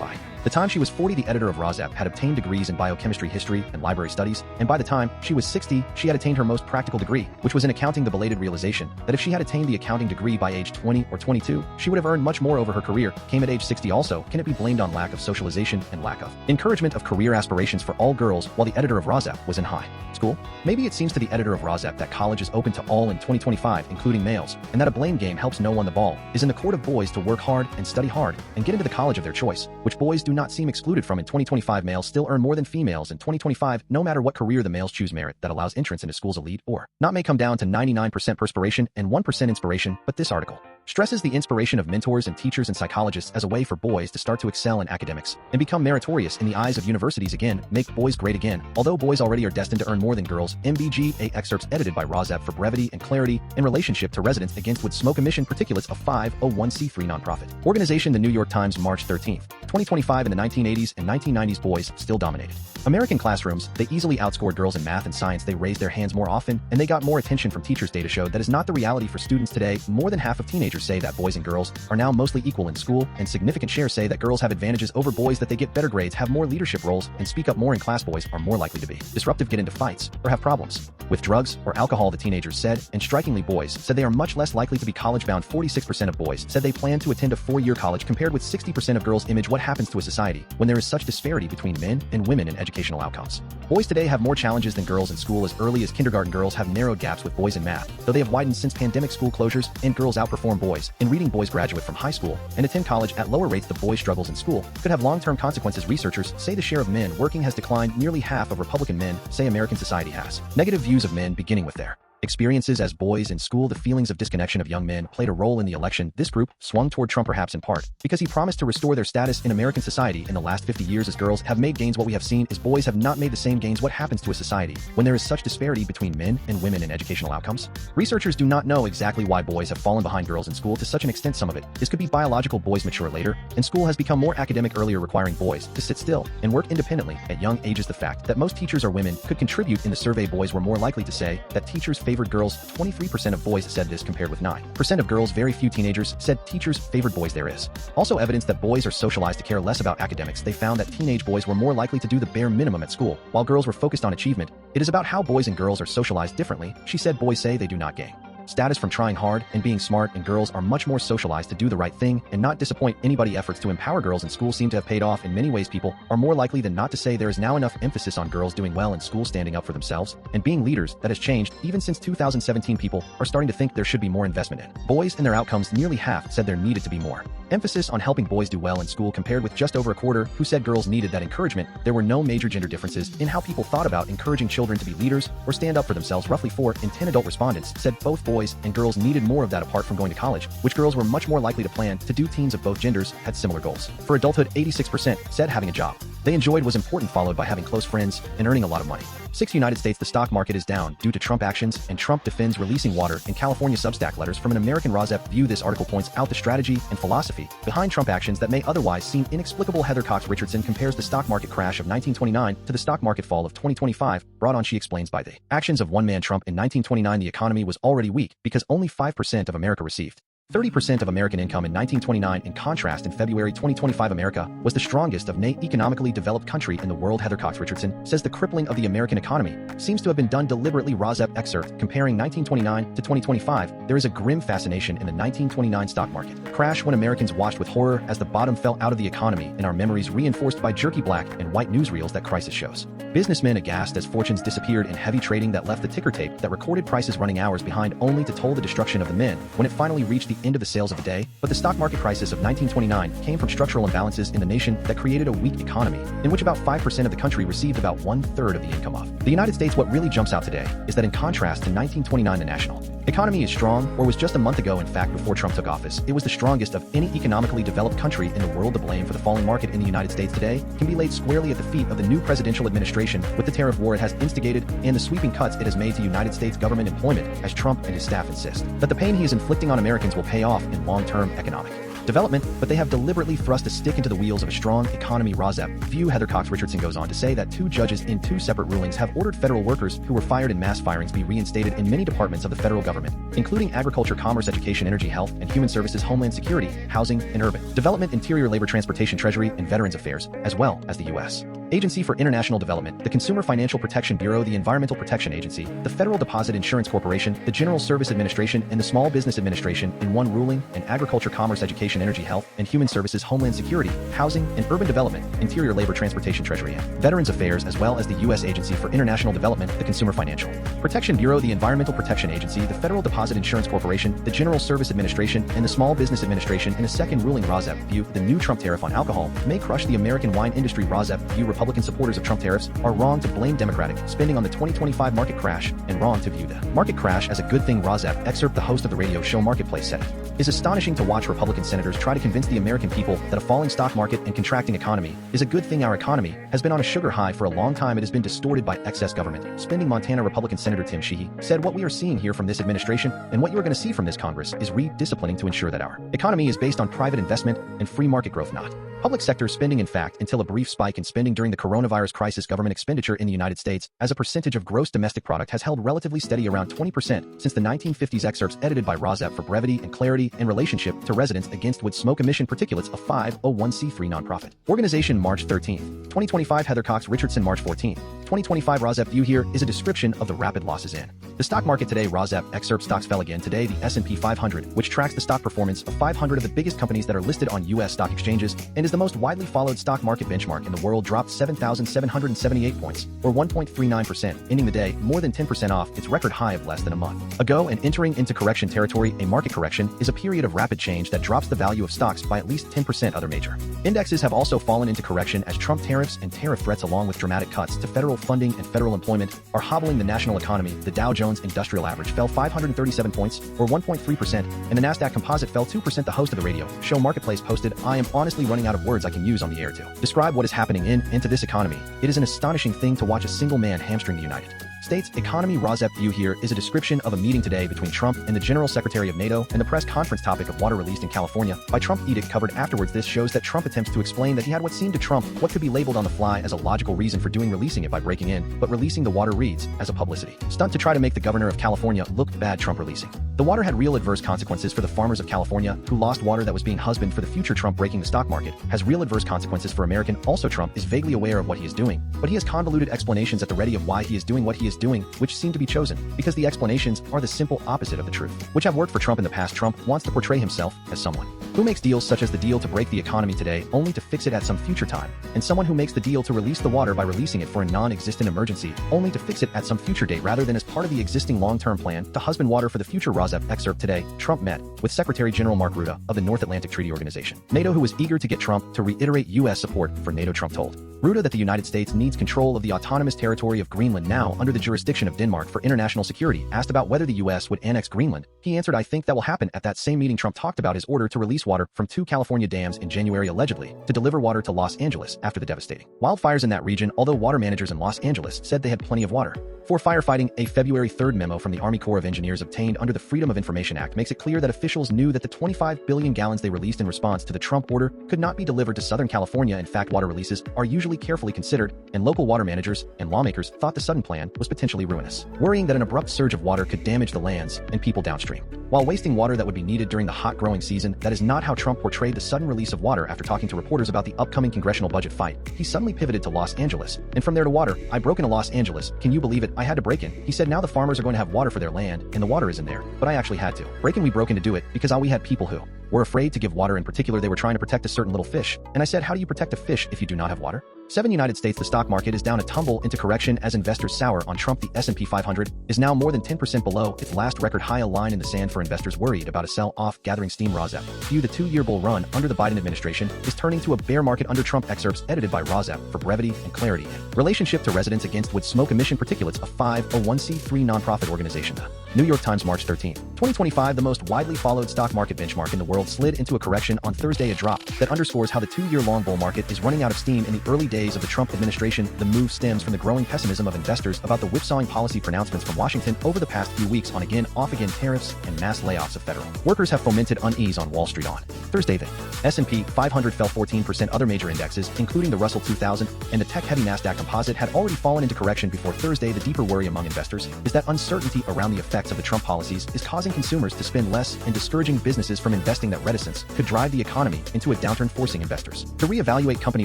by the time she was 40, the editor of RAWSEP had obtained degrees in biochemistry, history, and library studies, and by the time she was 60, she had attained her most practical degree, which was in accounting. The belated realization that if she had attained the accounting degree by age 20 or 22, she would have earned much more over her career came at age 60. Also, can it be blamed on lack of socialization and lack of encouragement of career aspirations for all girls while the editor of RAWSEP was in high school? Maybe it seems to the editor of RAWSEP that college is open to all in 2025, including males, and that a blame game helps no one. The ball is in the court of boys to work hard and study hard and get into the college of their choice, which boys do not seem excluded from. In 2025, males still earn more than females in 2025, no matter what career the males choose. Merit that allows entrance into school's elite or not may come down to 99% perspiration and 1% inspiration, but this article stresses the inspiration of mentors and teachers and psychologists as a way for boys to start to excel in academics and become meritorious in the eyes of universities. Again, make boys great again. Although boys already are destined to earn more than girls. MBGA excerpts edited by RAWSEP for brevity and clarity in relationship to Residents Against Wood Smoke Emission Particulates, a 501c3 nonprofit organization. The New York Times, March 13, 2025. In the 1980s and 1990s, boys still dominated American classrooms. They easily outscored girls in math and science. They raised their hands more often, and they got more attention from teachers. Data showed that is not the reality for students today. More than half of teenagers say that boys and girls are now mostly equal in school, and significant shares say that girls have advantages over boys, that they get better grades, have more leadership roles, and speak up more in class. Boys are more likely to be disruptive, get into fights, or have problems with drugs or alcohol, the teenagers said, and strikingly, boys said they are much less likely to be college-bound. 46% of boys said they plan to attend a 4-year college, compared with 60% of girls. Image: what happens to a society when there is such disparity between men and women in educational outcomes? Boys today have more challenges than girls in school. As early as kindergarten, girls have narrowed gaps with boys in math, though they have widened since pandemic school closures, and girls outperform boys in reading. Boys graduate from high school and attend college at lower rates. The boys' struggles in school could have long-term consequences. Researchers say the share of men working has declined. Nearly half of Republican men say American society has negative views of men, beginning with their experiences as boys in school. The feelings of disconnection of young men played a role in the election. This group swung toward Trump, perhaps in part because he promised to restore their status in American society. In the last 50 years, as girls have made gains, what we have seen is boys have not made the same gains. What happens to a society when there is such disparity between men and women in educational outcomes? Researchers do not know exactly why boys have fallen behind girls in school to such an extent. Some of it this could be biological. Boys mature later, and school has become more academic earlier, requiring boys to sit still and work independently at young ages. The fact that most teachers are women could contribute. In the survey, boys were more likely to say that teachers favored girls. 23% of boys said this, compared with 9% of girls. Very few teenagers said teachers favored boys. There is also evidence that boys are socialized to care less about academics. They found that teenage boys were more likely to do the bare minimum at school, while girls were focused on achievement. It is about how boys and girls are socialized differently, she said. Boys say they do not gain status from trying hard and being smart, and girls are much more socialized to do the right thing and not disappoint anybody. Efforts to empower girls in school seem to have paid off in many ways. People are more likely than not to say there is now enough emphasis on girls doing well in school, standing up for themselves, and being leaders. That has changed. Even since 2017, people are starting to think there should be more investment in boys and their outcomes. Nearly half said there needed to be more emphasis on helping boys do well in school, compared with just over a quarter who said girls needed that encouragement. There were no major gender differences in how people thought about encouraging children to be leaders or stand up for themselves. Roughly 4 in 10 adult respondents said both boys boys and girls needed more of that apart from going to college, which girls were much more likely to plan to do. Teens of both genders had similar goals. For adulthood, 86% said having a job they enjoyed was important, followed by having close friends and earning a lot of money. 6 United States, the stock market is down due to Trump actions, and Trump defends releasing water in California. Substack letters from an American RAWSEP View. This article points out the strategy and philosophy behind Trump actions that may otherwise seem inexplicable. Heather Cox Richardson compares the stock market crash of 1929 to the stock market fall of 2025 brought on, she explains, by the actions of one man, Trump. In 1929, the economy was already weak because only 5% of America received 30% of American income in 1929. In contrast, in February 2025, America was the strongest of any economically developed country in the world. Heather Cox Richardson says the crippling of the American economy seems to have been done deliberately. RAWSEP Excerpt. Comparing 1929 to 2025, there is a grim fascination in the 1929 stock market crash when Americans watched with horror as the bottom fell out of the economy, in our memories reinforced by jerky black and white newsreels that crisis shows. Businessmen aghast as fortunes disappeared in heavy trading that left the ticker tape that recorded prices running hours behind, only to toll the destruction of the men when it finally reached the end of the sales of the day. But the stock market crisis of 1929 came from structural imbalances in the nation that created a weak economy, in which about 5% of the country received about 1/3 of the income of the United States. What really jumps out today is that in contrast to 1929, the national economy is strong, or was just a month ago. In fact, before Trump took office, it was the strongest of any economically developed country in the world. The blame for the falling market in the United States today can be laid squarely at the feet of the new presidential administration, with the tariff war it has instigated and the sweeping cuts it has made to United States government employment, as Trump and his staff insist that the pain he is inflicting on Americans will pay off in long-term economic development, but they have deliberately thrust a stick into the wheels of a strong economy. RAWSEP View. Heather Cox Richardson goes on to say that 2 judges in 2 separate rulings have ordered federal workers who were fired in mass firings be reinstated in many departments of the federal government, including agriculture, commerce, education, energy, health and human services, homeland security, housing and urban development, interior, labor, transportation, treasury and veterans affairs, as well as the U.S. Agency for International Development, the Consumer Financial Protection Bureau, the Environmental Protection Agency, the Federal Deposit Insurance Corporation, the General Service Administration, and the Small Business Administration in one ruling, and agriculture, commerce, education, energy, health and human services, homeland security, housing and urban development, interior, labor, transportation, treasury and veterans affairs, as well as the U.S. Agency for International Development, the Consumer Financial Protection Bureau, the Environmental Protection Agency, the Federal Deposit Insurance Corporation, the General Service Administration, and the Small Business Administration. In a second ruling, RAWSEP View. The new Trump tariff on alcohol may crush the American wine industry. RAWSEP View. Republican supporters of Trump tariffs are wrong to blame Democratic spending on the 2025 market crash, and wrong to view the market crash as a good thing. RAWSEP Excerpt. The host of the radio show Marketplace said it is astonishing to watch Republican senators try to convince the American people that a falling stock market and contracting economy is a good thing. Our economy has been on a sugar high for a long time. It has been distorted by excess government spending. Montana Republican Senator Tim Sheehy said, "What we are seeing here from this administration and what you are going to see from this Congress is redisciplining to ensure that our economy is based on private investment and free market growth, not public sector spending." In fact, until a brief spike in spending during the coronavirus crisis, government expenditure in the United States as a percentage of gross domestic product has held relatively steady around 20% since the 1950s. Excerpts edited by RAWSEP for brevity and clarity in relationship to Residents Against Wood Smoke Emission Particulates, a 501c3 nonprofit organization. March 13th, 2025. Heather Cox Richardson. March 14th, 2025. RAWSEP View. Here is a description of the rapid losses in the stock market today. RAWSEP Excerpt. Stocks fell again today. The S&P 500, which tracks the stock performance of 500 of the biggest companies that are listed on U.S. stock exchanges and is the most widely followed stock market benchmark in the world, dropped 7,778 points, or 1.39%, ending the day more than 10% off its record high of less than a month ago. And entering into correction territory, a market correction is a period of rapid change that drops the value of stocks by at least 10%. Other major indexes have also fallen into correction as Trump tariffs and tariff threats, along with dramatic cuts to federal funding and federal employment, are hobbling the national economy. The Dow Jones Industrial Average fell 537 points, or 1.3%, and the NASDAQ Composite fell 2%. The host of the radio show Marketplace posted, "I am honestly running out of words I can use on the air to describe what is happening into this economy. It is an astonishing thing to watch a single man hamstring the United States economy." RAWSEP View. Here is a description of a meeting today between Trump and the General Secretary of NATO, and the press conference topic of water released in California by Trump edict covered afterwards. This shows that Trump attempts to explain that he had what seemed to Trump what could be labeled on the fly as a logical reason for releasing it by breaking in, but releasing the water reads as a publicity stunt to try to make the governor of California look bad. Trump releasing the water had real adverse consequences for the farmers of California who lost water that was being husbanded for the future. Trump breaking the stock market has real adverse consequences for American. Also, Trump is vaguely aware of what he is doing, but he has convoluted explanations at the ready of why he is doing what he is doing, which seem to be chosen because the explanations are the simple opposite of the truth, which have worked for Trump in the past. Trump wants to portray himself as someone who makes deals such as the deal to break the economy today only to fix it at some future time, and someone who makes the deal to release the water by releasing it for a non-existent emergency only to fix it at some future date rather than as part of the existing long-term plan to husband water for the future. RAWSEP Excerpt. Today, Trump met with Secretary General Mark Rutte of the North Atlantic Treaty Organization, NATO, who was eager to get Trump to reiterate U.S. support for NATO. Trump told Ruta that the United States needs control of the autonomous territory of Greenland now under the jurisdiction of Denmark for international security. Asked about whether the U.S. would annex Greenland, he answered, "I think that will happen." At that same meeting, Trump talked about his order to release water from 2 California dams in January allegedly to deliver water to Los Angeles after the devastating wildfires in that region, although water managers in Los Angeles said they had plenty of water for firefighting. A February 3rd memo from the Army Corps of Engineers obtained under the Freedom of Information Act makes it clear that officials knew that the 25 billion gallons they released in response to the Trump order could not be delivered to Southern California. In fact, water releases are usually carefully considered, and local water managers and lawmakers thought the sudden plan was potentially ruinous, worrying that an abrupt surge of water could damage the lands and people downstream, while wasting water that would be needed during the hot growing season. That is not how Trump portrayed the sudden release of water. After talking to reporters about the upcoming congressional budget fight, he suddenly pivoted to Los Angeles, and from there to water. "I broke into Los Angeles. Can you believe it? I had to break in." He said now the farmers are going to have water for their land, and the water is in there, but I actually had to break in. We broke in to do it because we had people who were afraid to give water. In particular, they were trying to protect a certain little fish, and I said, how do you protect a fish if you do not have water? 7 United States. The stock market is down a tumble into correction as investors sour on Trump. The S&P 500 is now more than 10% below its last record high, a line in the sand for investors worried about a sell-off gathering steam. RAWSEP View, the 2-year bull run under the Biden administration, is turning to a bear market under Trump. Excerpts edited by RAWSEP for brevity and clarity in relationship to residents against wood smoke emission particulates, a 501c3 nonprofit organization. The New York Times, March 13, 2025. The most widely followed stock market benchmark in the world slid into a correction on Thursday, a drop that underscores how the 2-year-long bull market is running out of steam in the early days of the Trump administration. The move stems from the growing pessimism of investors about the whipsawing policy pronouncements from Washington over the past few weeks on again, off-again tariffs and mass layoffs of federal workers have fomented unease on Wall Street. On Thursday, the S&P 500 fell 14%. Other major indexes, including the Russell 2000 and the tech-heavy NASDAQ composite, had already fallen into correction before Thursday. The deeper worry among investors is that uncertainty around the effects of the Trump policies is causing consumers to spend less and discouraging businesses from investing. That reticence could drive the economy into a downturn, forcing investors to reevaluate company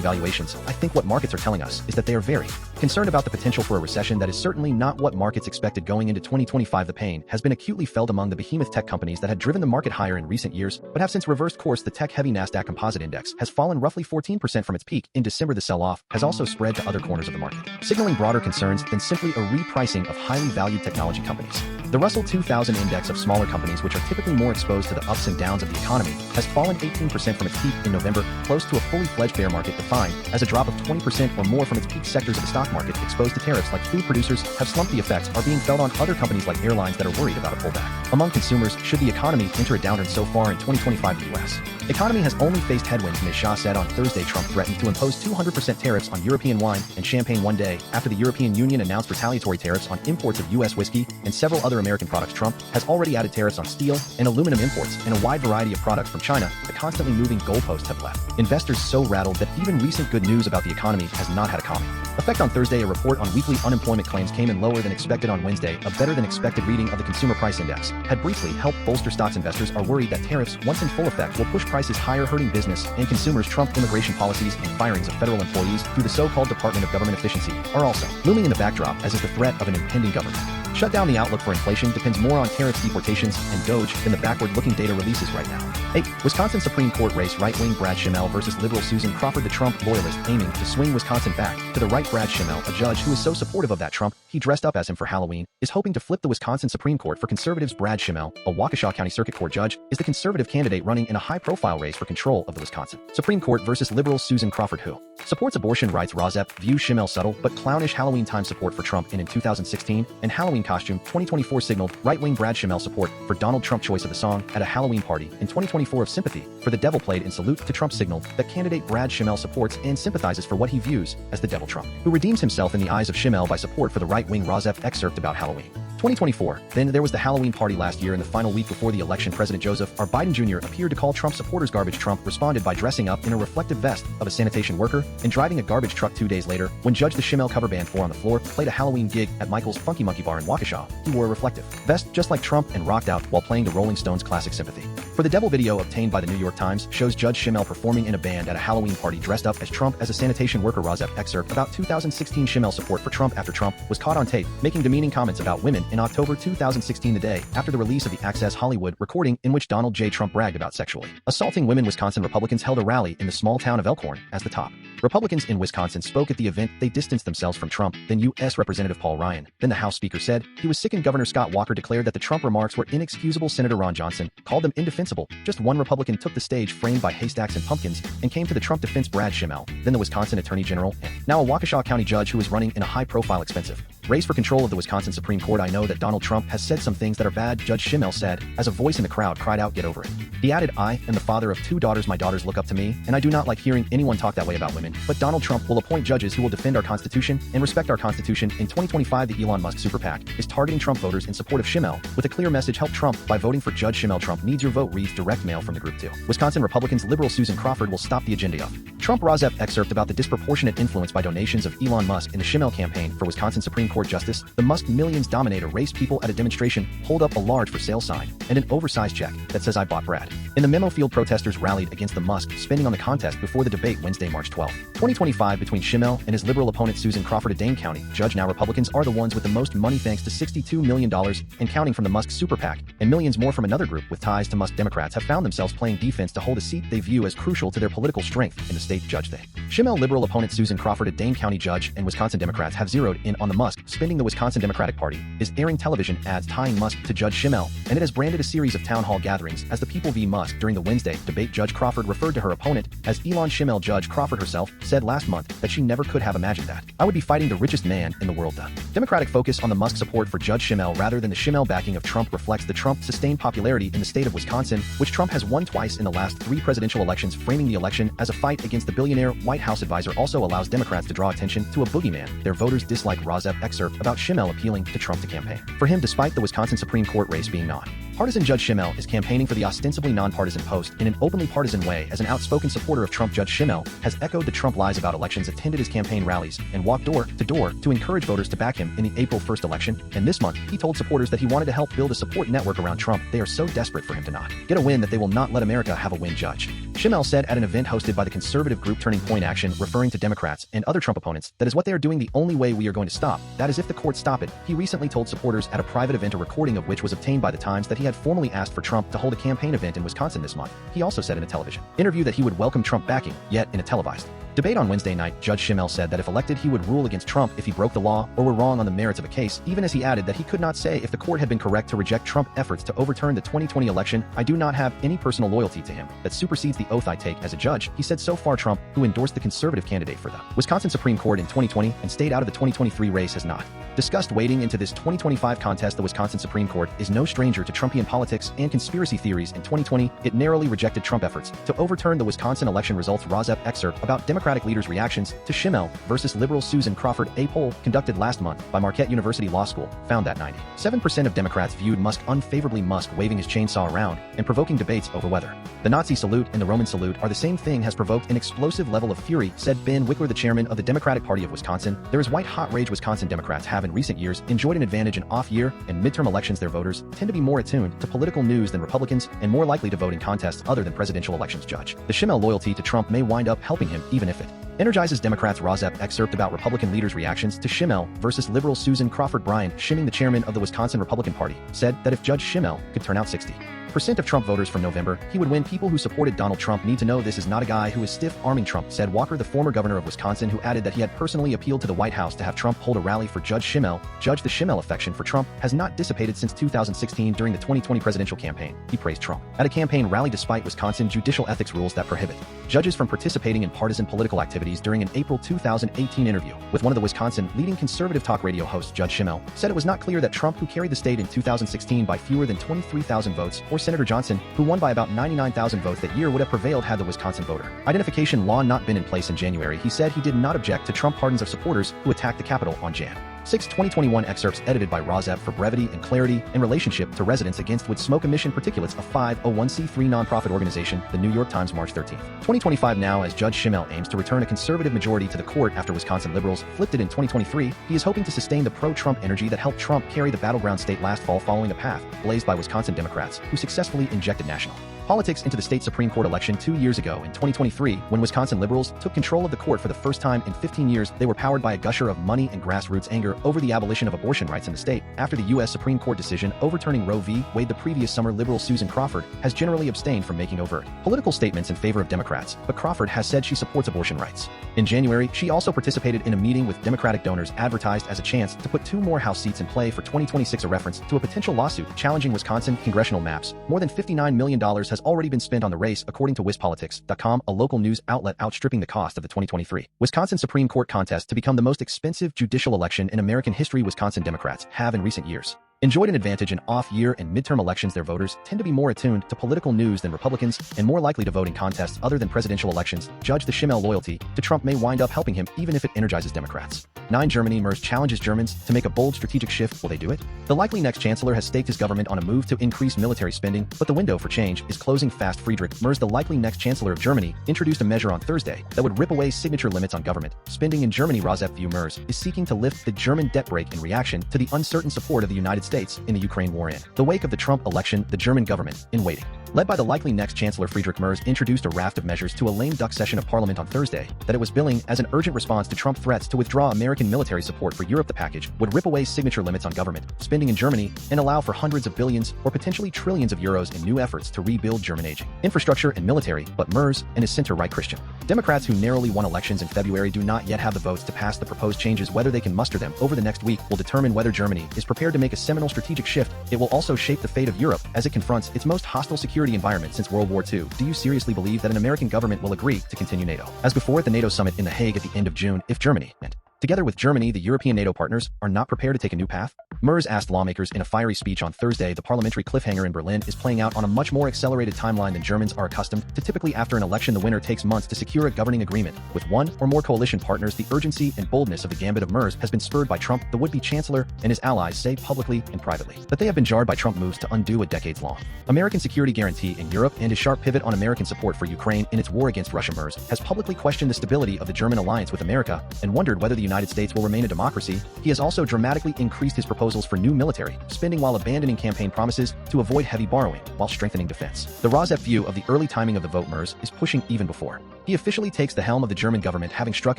valuations. I think what markets are telling us is that they are very concerned about the potential for a recession. That is certainly not what markets expected going into 2025. The pain has been acutely felt among the behemoth tech companies that had driven the market higher in recent years, but have since reversed course. The tech-heavy NASDAQ composite index has fallen roughly 14% from its peak in December. The sell-off has also spread to other corners of the market, signaling broader concerns than simply a repricing of highly valued technology companies. The Russell 2000 index of smaller companies, which are typically more exposed to the ups and downs of the economy, has fallen 18% from its peak in November, close to a fully fledged bear market, defined as a drop of 20% or more from its peak. Sectors of the stock market exposed to tariffs, like food producers, have slumped. The effects are being felt on other companies like airlines that are worried about a pullback among consumers should the economy enter a downturn. So far in 2025, the U.S. economy has only faced headwinds. Ms. Shah said on Thursday Trump threatened to impose 200% tariffs on European wine and champagne one day after the European Union announced retaliatory tariffs on imports of U.S. whiskey and several other American products. Trump has already added tariffs on steel and aluminum imports and a wide variety of products from China. The constantly moving goalposts have left investors so rattled that even recent good news about the economy has not had a calming effect. On Thursday, a report on weekly unemployment claims came in lower than expected. On Wednesday, a better than expected reading of the consumer price index had briefly helped bolster stocks. Investors are worried that tariffs, once in full effect, will push prices higher, hurting business and consumers. Trump immigration policies and firings of federal employees through the so-called Department of Government Efficiency are also looming in the backdrop, as is the threat of an impending government shutdown. The outlook for inflation depends more on tariffs, deportations, and DOGE than the backward-looking data releases right now. 8. Wisconsin Supreme Court race, right-wing Brad Schimel versus liberal Susan Crawford. The Trump loyalist aiming to swing Wisconsin back to the right. Brad Schimel, a judge who is so supportive of that Trump he dressed up as him for Halloween, is hoping to flip the Wisconsin Supreme Court for conservatives. Brad Schimel, a Waukesha County Circuit Court judge, is the conservative candidate running in a high-profile race for control of the Wisconsin Supreme Court versus liberal Susan Crawford, who supports abortion rights. RAWSEP View subtle but clownish Halloween time support for Trump in 2016 and Halloween costume 2024 signaled right-wing Brad Schimel support for Donald Trump. Choice of the song at a Halloween party in 2024 of sympathy for the devil played in salute to Trump signaled that candidate Brad Schimel supports and sympathizes for what he views as the devil Trump, who redeems himself in the eyes of Schimel by support for the right-wing. RAWSEP excerpt about Halloween 2024. Then there was the Halloween party last year in the final week before the election. President Joseph R. Biden Jr. appeared to call Trump supporters garbage. Trump responded by dressing up in a reflective vest of a sanitation worker and driving a garbage truck. 2 days later, when Judge the Schimel cover band 4 on the Floor played a Halloween gig at Michael's Funky Monkey Bar in Waukesha, he wore a reflective vest just like Trump and rocked out while playing the Rolling Stones classic Sympathy. For the devil video obtained by the New York Times shows Judge Schimel performing in a band at a Halloween party dressed up as Trump as a sanitation worker. RAWSEP excerpt about 2016 Schimel support for Trump after Trump was caught on tape making demeaning comments about women and in October 2016, the day after the release of the Access Hollywood recording in which Donald J. Trump bragged about sexually assaulting women. Wisconsin Republicans held a rally in the small town of Elkhorn as the top Republicans in Wisconsin spoke at the event. They distanced themselves from Trump, then U.S. Representative Paul Ryan. Then the House Speaker said he was sick, and Governor Scott Walker declared that the Trump remarks were inexcusable. Senator Ron Johnson called them indefensible. Just one Republican took the stage, framed by haystacks and pumpkins, and came to the Trump defense. Brad Schimel, then the Wisconsin Attorney General, and now a Waukesha County judge who is running in a high-profile, expensive race for control of the Wisconsin Supreme Court. I know that Donald Trump has said some things that are bad, Judge Schimel said, as a voice in the crowd cried out, "Get over it." He added, "I am the father of 2 daughters. My daughters look up to me, and I do not like hearing anyone talk that way about women. But Donald Trump will appoint judges who will defend our Constitution and respect our Constitution." In 2025, the Elon Musk super PAC is targeting Trump voters in support of Schimel with a clear message: help Trump by voting for Judge Schimel. Trump needs your vote, reads direct mail from the group too. Wisconsin Republicans liberal Susan Crawford will stop the agenda of Trump. RAWSEP excerpt about the disproportionate influence by donations of Elon Musk in the Schimel campaign for Wisconsin Supreme Court Justice. The Musk millions dominate a race. People at a demonstration hold up a large for sale sign and an oversized check that says, "I bought Brad." In the memo field, protesters rallied against the Musk spending on the contest before the debate Wednesday, March 12, 2025, between Schimel and his liberal opponent Susan Crawford. A Dane County judge. Now Republicans are the ones with the most money, thanks to $62 million and counting from the Musk super PAC, and millions more from another group with ties to Musk. Democrats have found themselves playing defense to hold a seat they view as crucial to their political strength in the state. Judge they. Schimel liberal opponent Susan Crawford, a Dane County judge, and Wisconsin Democrats have zeroed in on the Musk spending. The Wisconsin Democratic Party is airing television ads tying Musk to Judge Schimel, and it has branded a series of town hall gatherings as the People v. Musk. During the Wednesday debate, Judge Crawford referred to her opponent as Elon Schimel. Judge Crawford herself said last month that she never could have imagined that. "I would be fighting the richest man in the world." The Democratic focus on the Musk support for Judge Schimel rather than the Schimel backing of Trump reflects the Trump-sustained popularity in the state of Wisconsin, which Trump has won twice in the last 3 presidential elections, framing the election as a fight against the billionaire. White House advisor also allows Democrats to draw attention to a boogeyman their voters dislike. RAWSEP excerpt about Schimel appealing to Trump to campaign for him despite the Wisconsin Supreme Court race being non-partisan. Judge Schimel is campaigning for the ostensibly nonpartisan post in an openly partisan way. As an outspoken supporter of Trump, Judge Schimel has echoed the Trump lies about elections, attended his campaign rallies, and walked door to door to encourage voters to back him in the April 1st election. And this month, he told supporters that he wanted to help build a support network around Trump. They are so desperate for him to not get a win that they will not let America have a win. Judge Schimel said at an event hosted by the conservative group Turning Point Action, referring to Democrats and other Trump opponents, "That is what they are doing. The only way we are going to stop that is if the courts stop it." He recently told supporters at a private event, a recording of which was obtained by the Times, that he had formally asked for Trump to hold a campaign event in Wisconsin this month. He also said in a television interview that he would welcome Trump backing, yet in a televised debate on Wednesday night, Judge Schimel said that if elected, he would rule against Trump if he broke the law or were wrong on the merits of a case, even as he added that he could not say if the court had been correct to reject Trump efforts to overturn the 2020 election. "I do not have any personal loyalty to him that supersedes the oath I take as a judge," he said. So far, Trump, who endorsed the conservative candidate for the Wisconsin Supreme Court in 2020 and stayed out of the 2023 race, has not discussed wading into this 2025 contest. The Wisconsin Supreme Court is no stranger to Trumpian politics and conspiracy theories. In 2020, it narrowly rejected Trump efforts to overturn the Wisconsin election results. RAWSEP excerpt about Democratic leaders' reactions to Schimel versus liberal Susan Crawford. A poll conducted last month by Marquette University Law School found that 97% of Democrats viewed Musk unfavorably. Musk waving his chainsaw around and provoking debates over whether the Nazi salute and the Roman salute are the same thing has provoked an explosive level of fury, said Ben Wickler, the chairman of the Democratic Party of Wisconsin. "There is white-hot rage. Wisconsin Democrats have in recent years enjoyed an advantage in off-year and midterm elections. Their voters tend to be more attuned to political news than Republicans and more likely to vote in contests other than presidential elections." Judge the Schimel loyalty to Trump may wind up helping him, even if it energizes Democrats. RAWSEP excerpt about Republican leaders' reactions to Schimel versus liberal Susan Crawford. Brian Schimel, the chairman of the Wisconsin Republican Party, said that if Judge Schimel could turn out 60% of Trump voters from November, he would win. "People who supported Donald Trump need to know this is not a guy who is stiff-arming Trump," said Walker, the former governor of Wisconsin, who added that he had personally appealed to the White House to have Trump hold a rally for Judge Schimel. Judge the Schimel affection for Trump has not dissipated since 2016 during the 2020 presidential campaign. He praised Trump at a campaign rally despite Wisconsin judicial ethics rules that prohibit judges from participating in partisan political activities. During an April 2018 interview with one of the Wisconsin leading conservative talk radio hosts, Judge Schimel said it was not clear that Trump, who carried the state in 2016 by fewer than 23,000 votes, or Senator Johnson, who won by about 99,000 votes that year, would have prevailed had the Wisconsin voter identification law not been in place in January. He said he did not object to Trump pardons of supporters who attacked the Capitol on Jan. 6, 2021. Excerpts edited by RAWSEP for brevity and clarity in relationship to Residents Against Wood Smoke Emission Particulates, a 501c3 nonprofit organization. The New York Times, March 13, 2025. Now, as Judge Schimel aims to return a conservative majority to the court after Wisconsin liberals flipped it in 2023, he is hoping to sustain the pro-Trump energy that helped Trump carry the battleground state last fall, following a path blazed by Wisconsin Democrats who successfully injected national politics into the state Supreme Court election 2 years ago. In 2023, when Wisconsin liberals took control of the court for the first time in 15 years, they were powered by a gusher of money and grassroots anger Chancellor over the abolition of abortion rights in the state after the U.S. Supreme Court decision overturning Roe v. Wade the previous summer. Liberal Susan Crawford has generally abstained from making overt political statements in favor of Democrats, but Crawford has said she supports abortion rights. In January, she also participated in a meeting with Democratic donors advertised as a chance to put 2 more House seats in play for 2026, a reference to a potential lawsuit challenging Wisconsin congressional maps. More than $59 million has already been spent on the race, according to WisPolitics.com, a local news outlet, outstripping the cost of the 2023 Wisconsin Supreme Court contest to become the most expensive judicial election in American history. Wisconsin Democrats have in recent years enjoyed an advantage in off-year and midterm elections. Their voters tend to be more attuned to political news than Republicans and more likely to vote in contests other than presidential elections. Judge the Schimel loyalty to Trump may wind up helping him even if it energizes Democrats. 9. Germany Merz challenges Germans to make a bold strategic shift. Will they do it? The likely next chancellor has staked his government on a move to increase military spending, but the window for change is closing fast. Friedrich Merz, the likely next chancellor of Germany, introduced a measure on Thursday that would rip away signature limits on government spending in Germany. RAWSEP View Merz is seeking to lift the German debt brake in reaction to the uncertain support of the United States in the Ukraine war. In the wake of the Trump election, the German government, in waiting, led by the likely next chancellor Friedrich Merz, introduced a raft of measures to a lame duck session of parliament on Thursday that it was billing as an urgent response to Trump threats to withdraw American military support for Europe. The package would rip away signature limits on government spending in Germany and allow for hundreds of billions or potentially trillions of euros in new efforts to rebuild German aging infrastructure and military. But Merz and his center-right Christian Democrats, who narrowly won elections in February, do not yet have the votes to pass the proposed changes. Whether they can muster them over the next week will determine whether Germany is prepared to make a seminal strategic shift. It will also shape the fate of Europe as it confronts its most hostile security environment since World War II. Do you seriously believe that an American government will agree to continue NATO as before at the NATO summit in The Hague at the end of June if Germany and together with Germany, the European NATO partners, are not prepared to take a new path? Merz asked lawmakers in a fiery speech on Thursday. The parliamentary cliffhanger in Berlin is playing out on a much more accelerated timeline than Germans are accustomed to. Typically, after an election, the winner takes months to secure a governing agreement with one or more coalition partners. The urgency and boldness of the gambit of Merz has been spurred by Trump. The would-be chancellor and his allies say publicly and privately that they have been jarred by Trump moves to undo a decades-long American security guarantee in Europe and his sharp pivot on American support for Ukraine in its war against Russia. Merz has publicly questioned the stability of the German alliance with America and wondered whether the United States will remain a democracy. He has also dramatically increased his proposals for new military spending while abandoning campaign promises to avoid heavy borrowing while strengthening defense. The RAWSEP view of the early timing of the vote. Merz is pushing even before he officially takes the helm of the German government, having struck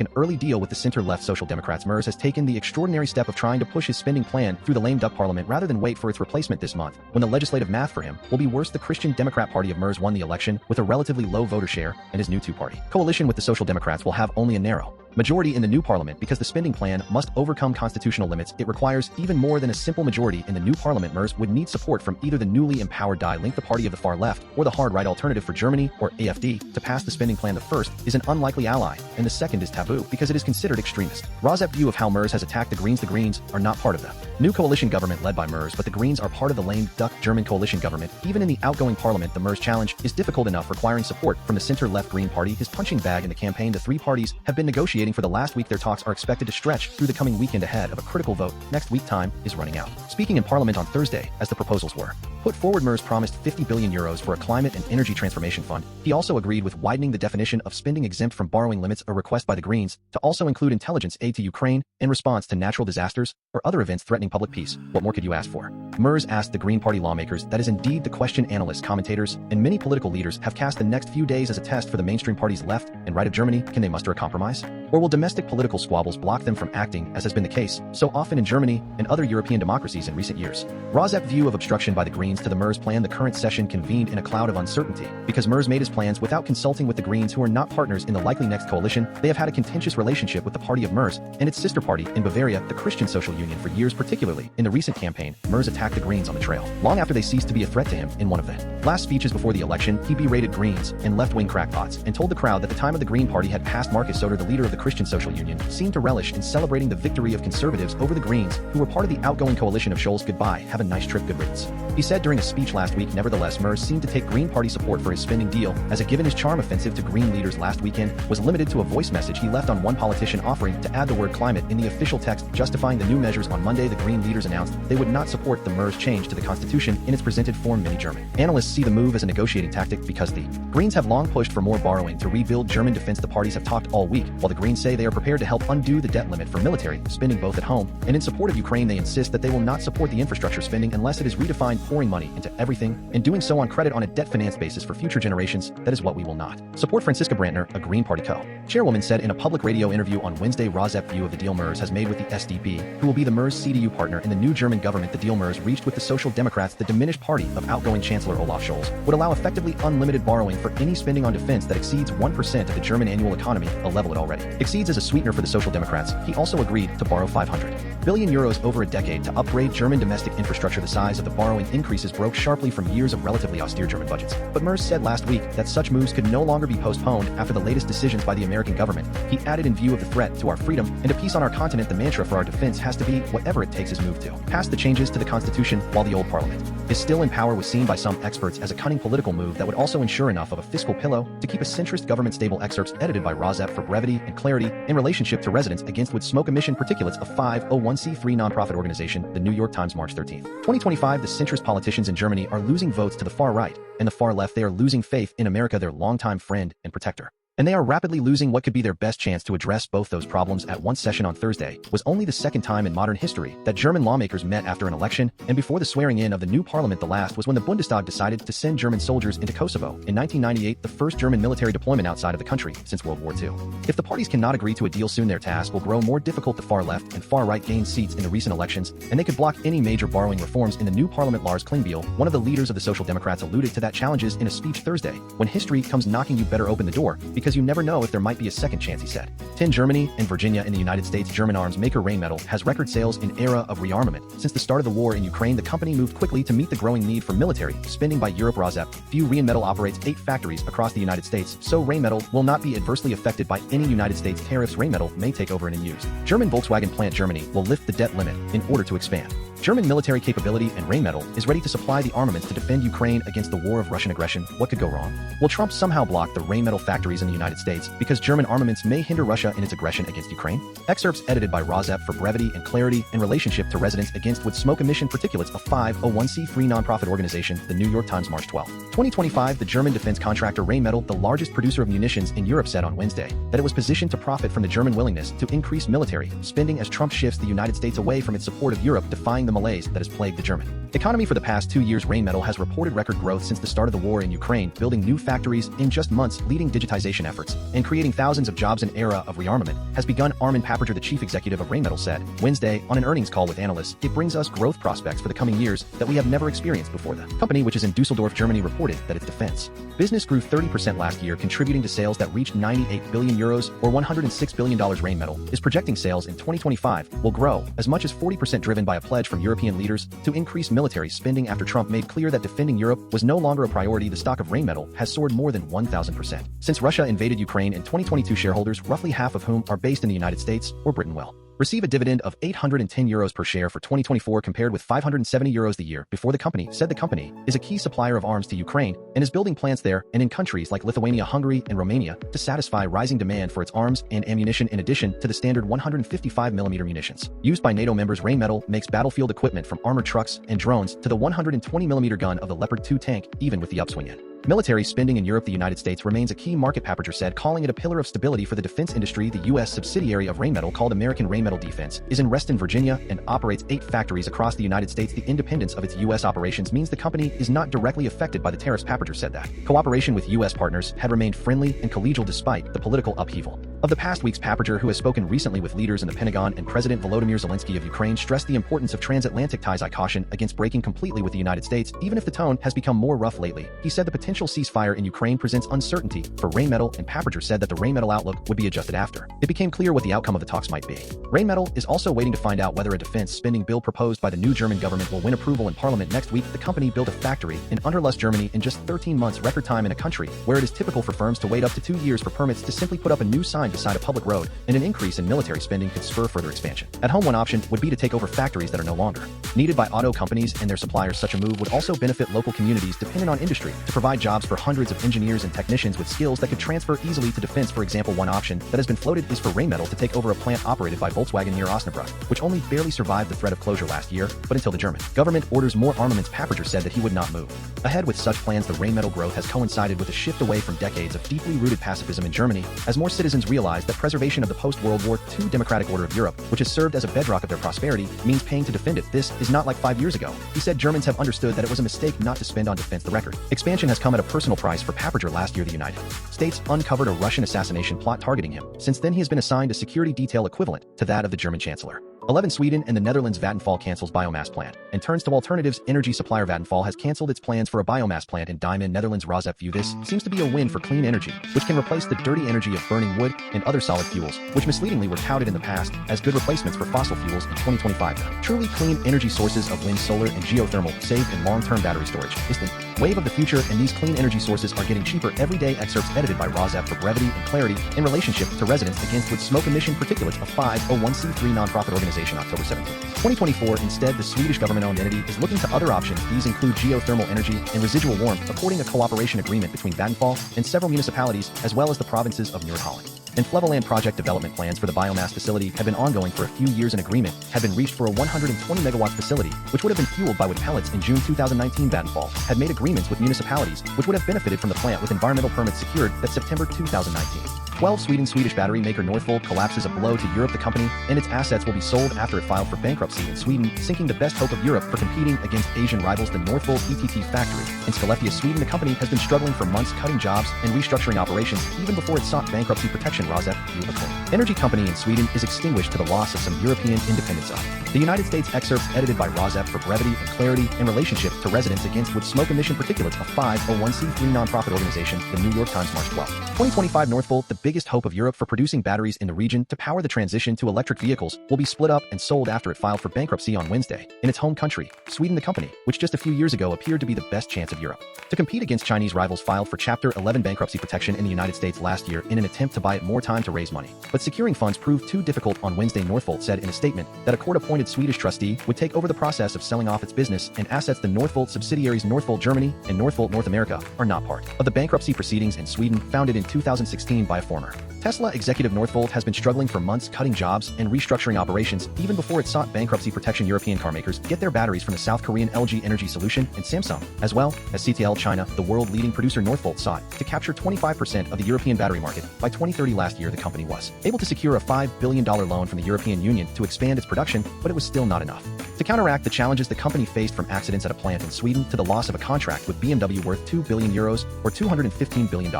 an early deal with the center-left Social Democrats. Merz has taken the extraordinary step of trying to push his spending plan through the lame duck parliament rather than wait for its replacement this month, when the legislative math for him will be worse. The Christian Democrat Party of Merz won the election with a relatively low voter share, and his new two-party coalition with the Social Democrats will have only a narrow majority in the new parliament because the spending plan must overcome constitutional limits. It requires even more than a simple majority in the new parliament. Merz would need support from either the newly empowered Die Linke, the party of the far left, or the hard right Alternative for Germany, or AfD, to pass the spending plan. The first is an unlikely ally, and the second is taboo because it is considered extremist. RAWSEP view of how Merz has attacked the Greens. The Greens are not part of the new coalition government led by Merz, but the Greens are part of the lame duck German coalition government. Even in the outgoing parliament, the Merz challenge is difficult enough, requiring support from the center-left Green Party, his punching bag in the campaign. The three parties have been negotiating for the last week. Their talks are expected to stretch through the coming weekend ahead of a critical vote next week. Time is running out. Speaking in Parliament on Thursday as the proposals were put forward, Merz promised 50 billion euros for a climate and energy transformation fund. He also agreed with widening the definition of spending exempt from borrowing limits, a request by the Greens to also include intelligence aid to Ukraine in response to natural disasters or other events threatening public peace. What more could you ask for? Merz asked the Green Party lawmakers. That is indeed the question. Analysts, commentators, and many political leaders have cast the next few days as a test for the mainstream parties left and right of Germany. Can they muster a compromise? Or will domestic political squabbles block them from acting, as has been the case so often in Germany and other European democracies in recent years? RAWSEP view of obstruction by the Greens to the Merz plan. The current session convened in a cloud of uncertainty because Merz made his plans without consulting with the Greens, who are not partners in the likely next coalition. They have had a contentious relationship with the party of Merz and its sister party in Bavaria, the Christian Social Union, for years. Particularly in the recent campaign, Merz attacked the Greens on the trail long after they ceased to be a threat to him. In one of the last speeches before the election, he berated Greens and left-wing crackpots and told the crowd that the time of the Green Party had passed. Marcus Soter, the leader of the Christian Social Union, seemed to relish in celebrating the victory of conservatives over the Greens, who were part of the outgoing coalition of Scholz. Goodbye, have a nice trip, good riddance, he said during a speech last week. Nevertheless, Merz seemed to take Green Party support for his spending deal as a given. His charm offensive to Green leaders last weekend was limited to a voice message he left on one politician offering to add the word climate in the official text justifying the new measures. On Monday, the Green leaders announced they would not support the Merz change to the Constitution in its presented form. Many German analysts see the move as a negotiating tactic because the Greens have long pushed for more borrowing to rebuild German defense. The parties have talked all week, while the Greens say they are prepared to help undo the debt limit for military spending both at home and in support of Ukraine. They insist that they will not support the infrastructure spending unless it is redefined, pouring money into everything and doing so on credit on a debt-financed basis for future generations. That is what we will not support. Franziska Brandner, a Green Party co-chairwoman, said in a public radio interview on Wednesday. RAWSEP View of the deal Merz has made with the SDP, who will be the Merz CDU partner in the new German government. The deal Merz reached with the Social Democrats, the diminished party of outgoing Chancellor Olaf Scholz, would allow effectively unlimited borrowing for any spending on defense that exceeds 1% of the German annual economy, a level it already exceeds. As a sweetener for the Social Democrats, he also agreed to borrow 500 billion euros over a decade to upgrade German domestic infrastructure. The size of the borrowing increases broke sharply from years of relatively austere German budgets. But Merz said last week that such moves could no longer be postponed after the latest decisions by the American government. He added, in view of the threat to our freedom and a peace on our continent, the mantra for our defense has to be whatever it takes is moved to pass the changes to the Constitution while the old parliament is still in power was seen by some experts as a cunning political move that would also ensure enough of a fiscal pillow to keep a centrist government stable. Excerpts edited by RAWSEP for brevity and clarity in relationship to residents against wood smoke emission particulates. A 501c3 nonprofit organization, the New York Times, March 13, 2025. The centrist politicians in Germany are losing votes to the far right and the far left. They are losing faith in America, their longtime friend and protector. And they are rapidly losing what could be their best chance to address both those problems at one session on Thursday. Was only the second time in modern history that German lawmakers met after an election, and before the swearing in of the new parliament. The last was when the Bundestag decided to send German soldiers into Kosovo in 1998, the first German military deployment outside of the country since World War II. If the parties cannot agree to a deal soon, their task will grow more difficult. The far left and far right gained seats in the recent elections, and they could block any major borrowing reforms in the new parliament. Lars Klingbeil, one of the leaders of the Social Democrats, alluded to that challenges in a speech Thursday. When history comes knocking, you better open the door, because you never know if there might be a second chance, he said. 10 Germany and Virginia in the United States. German arms maker Rheinmetall has record sales in Era of Rearmament. Since the start of the war in Ukraine, the company moved quickly to meet the growing need for military spending by Europe. RAWSEP View Rheinmetall operates 8 factories across the United States, so Rheinmetall will not be adversely affected by any United States tariffs. Rheinmetall may take over an unused German Volkswagen plant. Germany will lift the debt limit in order to expand German military capability, and Rheinmetall is ready to supply the armaments to defend Ukraine against the war of Russian aggression. What could go wrong? Will Trump somehow block the Rheinmetall factories in the United States because German armaments may hinder Russia in its aggression against Ukraine? Excerpts edited by RAWSEP for brevity and clarity in relationship to residents against wood smoke emission particulates. A 501c3 nonprofit organization, the New York Times, March 12, 2025. The German defense contractor Rheinmetall, the largest producer of munitions in Europe, said on Wednesday that it was positioned to profit from the German willingness to increase military spending as Trump shifts the United States away from its support of Europe, defying the malaise that has plagued the German economy for the past 2 years. Rheinmetall has reported record growth since the start of the war in Ukraine, building new factories in just months, leading digitization efforts, and creating thousands of jobs. An era of rearmament has begun. Armin Papperger, the chief executive of Rheinmetall, said Wednesday on an earnings call with analysts, it brings us growth prospects for the coming years that we have never experienced before. The company, which is in Dusseldorf, Germany, reported that its defense business grew 30% last year, contributing to sales that reached 98 billion euros or $106 billion. Rheinmetall is projecting sales in 2025 will grow as much as 40%, driven by a pledge from European leaders to increase military spending after Trump made clear that defending Europe was no longer a priority. The stock of Rheinmetall has soared more than 1,000% since Russia invaded Ukraine in 2022. Shareholders, roughly half of whom are based in the United States or Britain, will receive a dividend of 810 euros per share for 2024, compared with 570 euros the year before. The company said the company is a key supplier of arms to Ukraine and is building plants there and in countries like Lithuania, Hungary, and Romania to satisfy rising demand for its arms and ammunition, in addition to the standard 155mm munitions used by NATO members. Rheinmetall makes battlefield equipment from armored trucks and drones to the 120mm gun of the Leopard 2 tank, even with the upswing in military spending in Europe. The United States remains a key market, Papperger said, calling it a pillar of stability for the defense industry. The U.S. subsidiary of Rheinmetall, called American Rheinmetall Defense, is in Reston, Virginia, and operates 8 factories across the United States. The independence of its U.S. operations means the company is not directly affected by the tariffs. Papperger said that cooperation with U.S. partners had remained friendly and collegial despite the political upheaval of the past weeks. Papperger, who has spoken recently with leaders in the Pentagon and President Volodymyr Zelensky of Ukraine, stressed the importance of transatlantic ties. I caution against breaking completely with the United States, even if the tone has become more rough lately. He said the potential ceasefire in Ukraine presents uncertainty for Rheinmetall, and Papperger said that the Rheinmetall outlook would be adjusted after it became clear what the outcome of the talks might be. Rheinmetall is also waiting to find out whether a defense spending bill proposed by the new German government will win approval in parliament next week. The company built a factory in Unterlüss, Germany, in just 13 months, record time in a country where it is typical for firms to wait up to 2 years for permits to simply put up a new sign. sign beside a public road, and an increase in military spending could spur further expansion. At home, one option would be to take over factories that are no longer needed by auto companies and their suppliers. Such a move would also benefit local communities dependent on industry to provide jobs for hundreds of engineers and technicians with skills that could transfer easily to defense. For example, one option that has been floated is for Rheinmetall to take over a plant operated by Volkswagen near Osnabrück, which only barely survived the threat of closure last year, but until the German government orders more armaments, Papperger said that he would not move ahead with such plans. The Rheinmetall growth has coincided with a shift away from decades of deeply rooted pacifism in Germany, as more citizens realize that preservation of the post-World War II democratic order of Europe, which has served as a bedrock of their prosperity, means paying to defend it. This is not like 5 years ago. He said Germans have understood that it was a mistake not to spend on defense. The record expansion has come at a personal price for Papperger. Last year, the United States uncovered a Russian assassination plot targeting him. Since then, he has been assigned a security detail equivalent to that of the German Chancellor. 11. Sweden and the Netherlands. Vattenfall cancels biomass plant and turns to alternatives. Energy supplier Vattenfall has cancelled its plans for a biomass plant in Diemen, Netherlands. RAWSEP View. This seems to be a win for clean energy, which can replace the dirty energy of burning wood and other solid fuels, which misleadingly were touted in the past as good replacements for fossil fuels in 2025. Truly clean energy sources of wind, solar, and geothermal, safe and long-term battery storage is the wave of the future, and these clean energy sources are getting cheaper every day. Excerpts edited by RAWSEP for brevity and clarity in relationship to residents against wood smoke emission particulates. A 501c3 nonprofit organization. October 17, 2024. Instead, the Swedish government-owned entity is looking to other options. These include geothermal energy and residual warmth, according to a cooperation agreement between Vattenfall and several municipalities, as well as the provinces of Noord-Holland and Flevoland. Project development plans for the biomass facility have been ongoing for a few years. An agreement had been reached for a 120 megawatt facility, which would have been fueled by wood pellets. In June 2019, Vattenfall had made agreements with municipalities, which would have benefited from the plant, with environmental permits secured. That September 2019. 12. Swedish battery maker Northvolt collapses. A blow to Europe. The company and its assets will be sold after it filed for bankruptcy in Sweden, sinking the best hope of Europe for competing against Asian rivals. The Northvolt Ett factory in Skelleftea, Sweden. The company has been struggling for months, cutting jobs and restructuring operations even before it sought bankruptcy protection. RAWSEP View A energy company in Sweden is extinguished to the loss of some European independence of the United States. Excerpts edited by RAWSEP for brevity and clarity in relationship to residents against wood smoke emission particulates. A 501c3 nonprofit organization. The New York Times, March 12, 2025. Northvolt, the biggest hope of Europe for producing batteries in the region to power the transition to electric vehicles, will be split up and sold after it filed for bankruptcy on Wednesday in its home country, Sweden. The company, which just a few years ago appeared to be the best chance of Europe to compete against Chinese rivals, filed for Chapter 11 bankruptcy protection in the United States last year in an attempt to buy it more time to raise money. But securing funds proved too difficult. On Wednesday, Northvolt said in a statement that a court-appointed Swedish trustee would take over the process of selling off its business and assets. The Northvolt subsidiaries Northvolt Germany and Northvolt North America are not part of the bankruptcy proceedings in Sweden. Founded in 2016 by a former Tesla executive, Northvolt has been struggling for months, cutting jobs and restructuring operations even before it sought bankruptcy protection. European car makers get their batteries from the South Korean LG Energy Solution and Samsung, as well as CATL China, the world-leading producer. Northvolt sought to capture 25% of the European battery market by 2030. Last year, the company was able to secure a $5 billion loan from the European Union to expand its production, but it was still not enough to counteract the challenges the company faced, from accidents at a plant in Sweden to the loss of a contract with BMW worth €2 billion or $215 billion.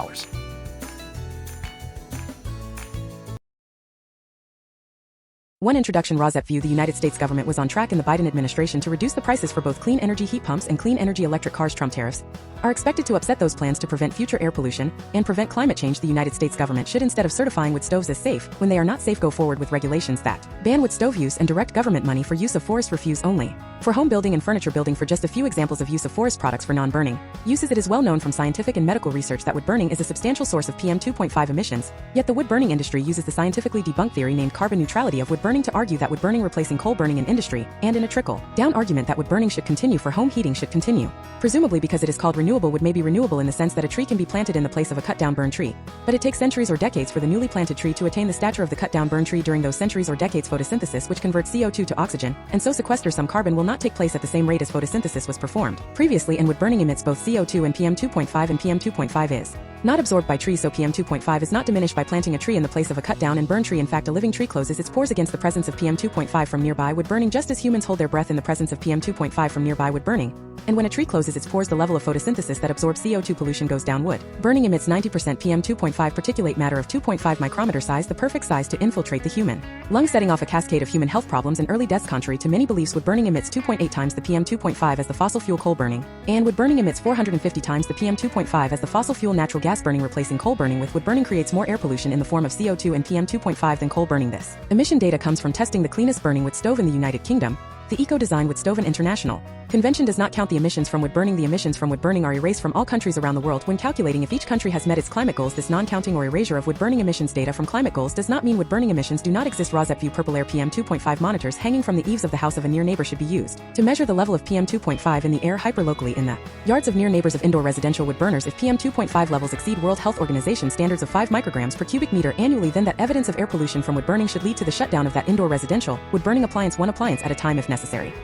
One introduction. RAWSEP View. The United States government was on track in the Biden administration to reduce the prices for both clean energy heat pumps and clean energy electric cars. Trump tariffs are expected to upset those plans to prevent future air pollution and prevent climate change. The United States government should, instead of certifying wood stoves as safe when they are not safe, go forward with regulations that ban wood stove use and direct government money for use of forest refuse only for home building and furniture building. For just a few examples of use of forest products for non-burning uses, it is well known from scientific and medical research that wood burning is a substantial source of PM 2.5 emissions. Yet the wood burning industry uses the scientifically debunked theory named carbon neutrality of wood burning to argue that wood burning replacing coal burning in industry, and in a trickle-down argument that wood burning should continue for home heating should continue. Presumably because it is called renewable, wood may be renewable in the sense that a tree can be planted in the place of a cut-down burned tree. But it takes centuries or decades for the newly planted tree to attain the stature of the cut-down burned tree. During those centuries or decades, photosynthesis, which converts CO2 to oxygen, and so sequesters some carbon, will not take place at the same rate as photosynthesis was performed previously, and wood burning emits both CO2 and PM 2.5, and PM 2.5 is not absorbed by trees, so PM 2.5 is not diminished by planting a tree in the place of a cut down and burn tree. In fact, a living tree closes its pores against the presence of PM 2.5 from nearby wood burning, just as humans hold their breath in the presence of PM 2.5 from nearby wood burning. And when a tree closes its pores, the level of photosynthesis that absorbs CO2 pollution goes down. Wood burning emits 90% PM 2.5 particulate matter of 2.5 micrometer size, the perfect size to infiltrate the human lung, setting off a cascade of human health problems and early deaths. Contrary to many beliefs, wood burning emits 2.8 times the PM 2.5 as the fossil fuel coal burning, and wood burning emits 450 times the PM 2.5 as the fossil fuel natural gas burning. Replacing coal burning with wood burning creates more air pollution in the form of CO2 and PM 2.5 than coal burning. This emission data comes from testing the cleanest burning wood stove in the United Kingdom, the Eco Design Wood Stove International. Convention does not count the emissions from wood burning. The emissions from wood burning are erased from all countries around the world when calculating if each country has met its climate goals. This non-counting or erasure of wood burning emissions data from climate goals does not mean wood burning emissions do not exist. RAWSEP View Purple Air PM 2.5 monitors hanging from the eaves of the house of a near neighbor should be used to measure the level of PM 2.5 in the air hyperlocally in the yards of near neighbors of indoor residential wood burners. If PM 2.5 levels exceed World Health Organization standards of 5 micrograms per cubic meter annually, then that evidence of air pollution from wood burning should lead to the shutdown of that indoor residential wood burning appliance, one appliance at a time if necessary.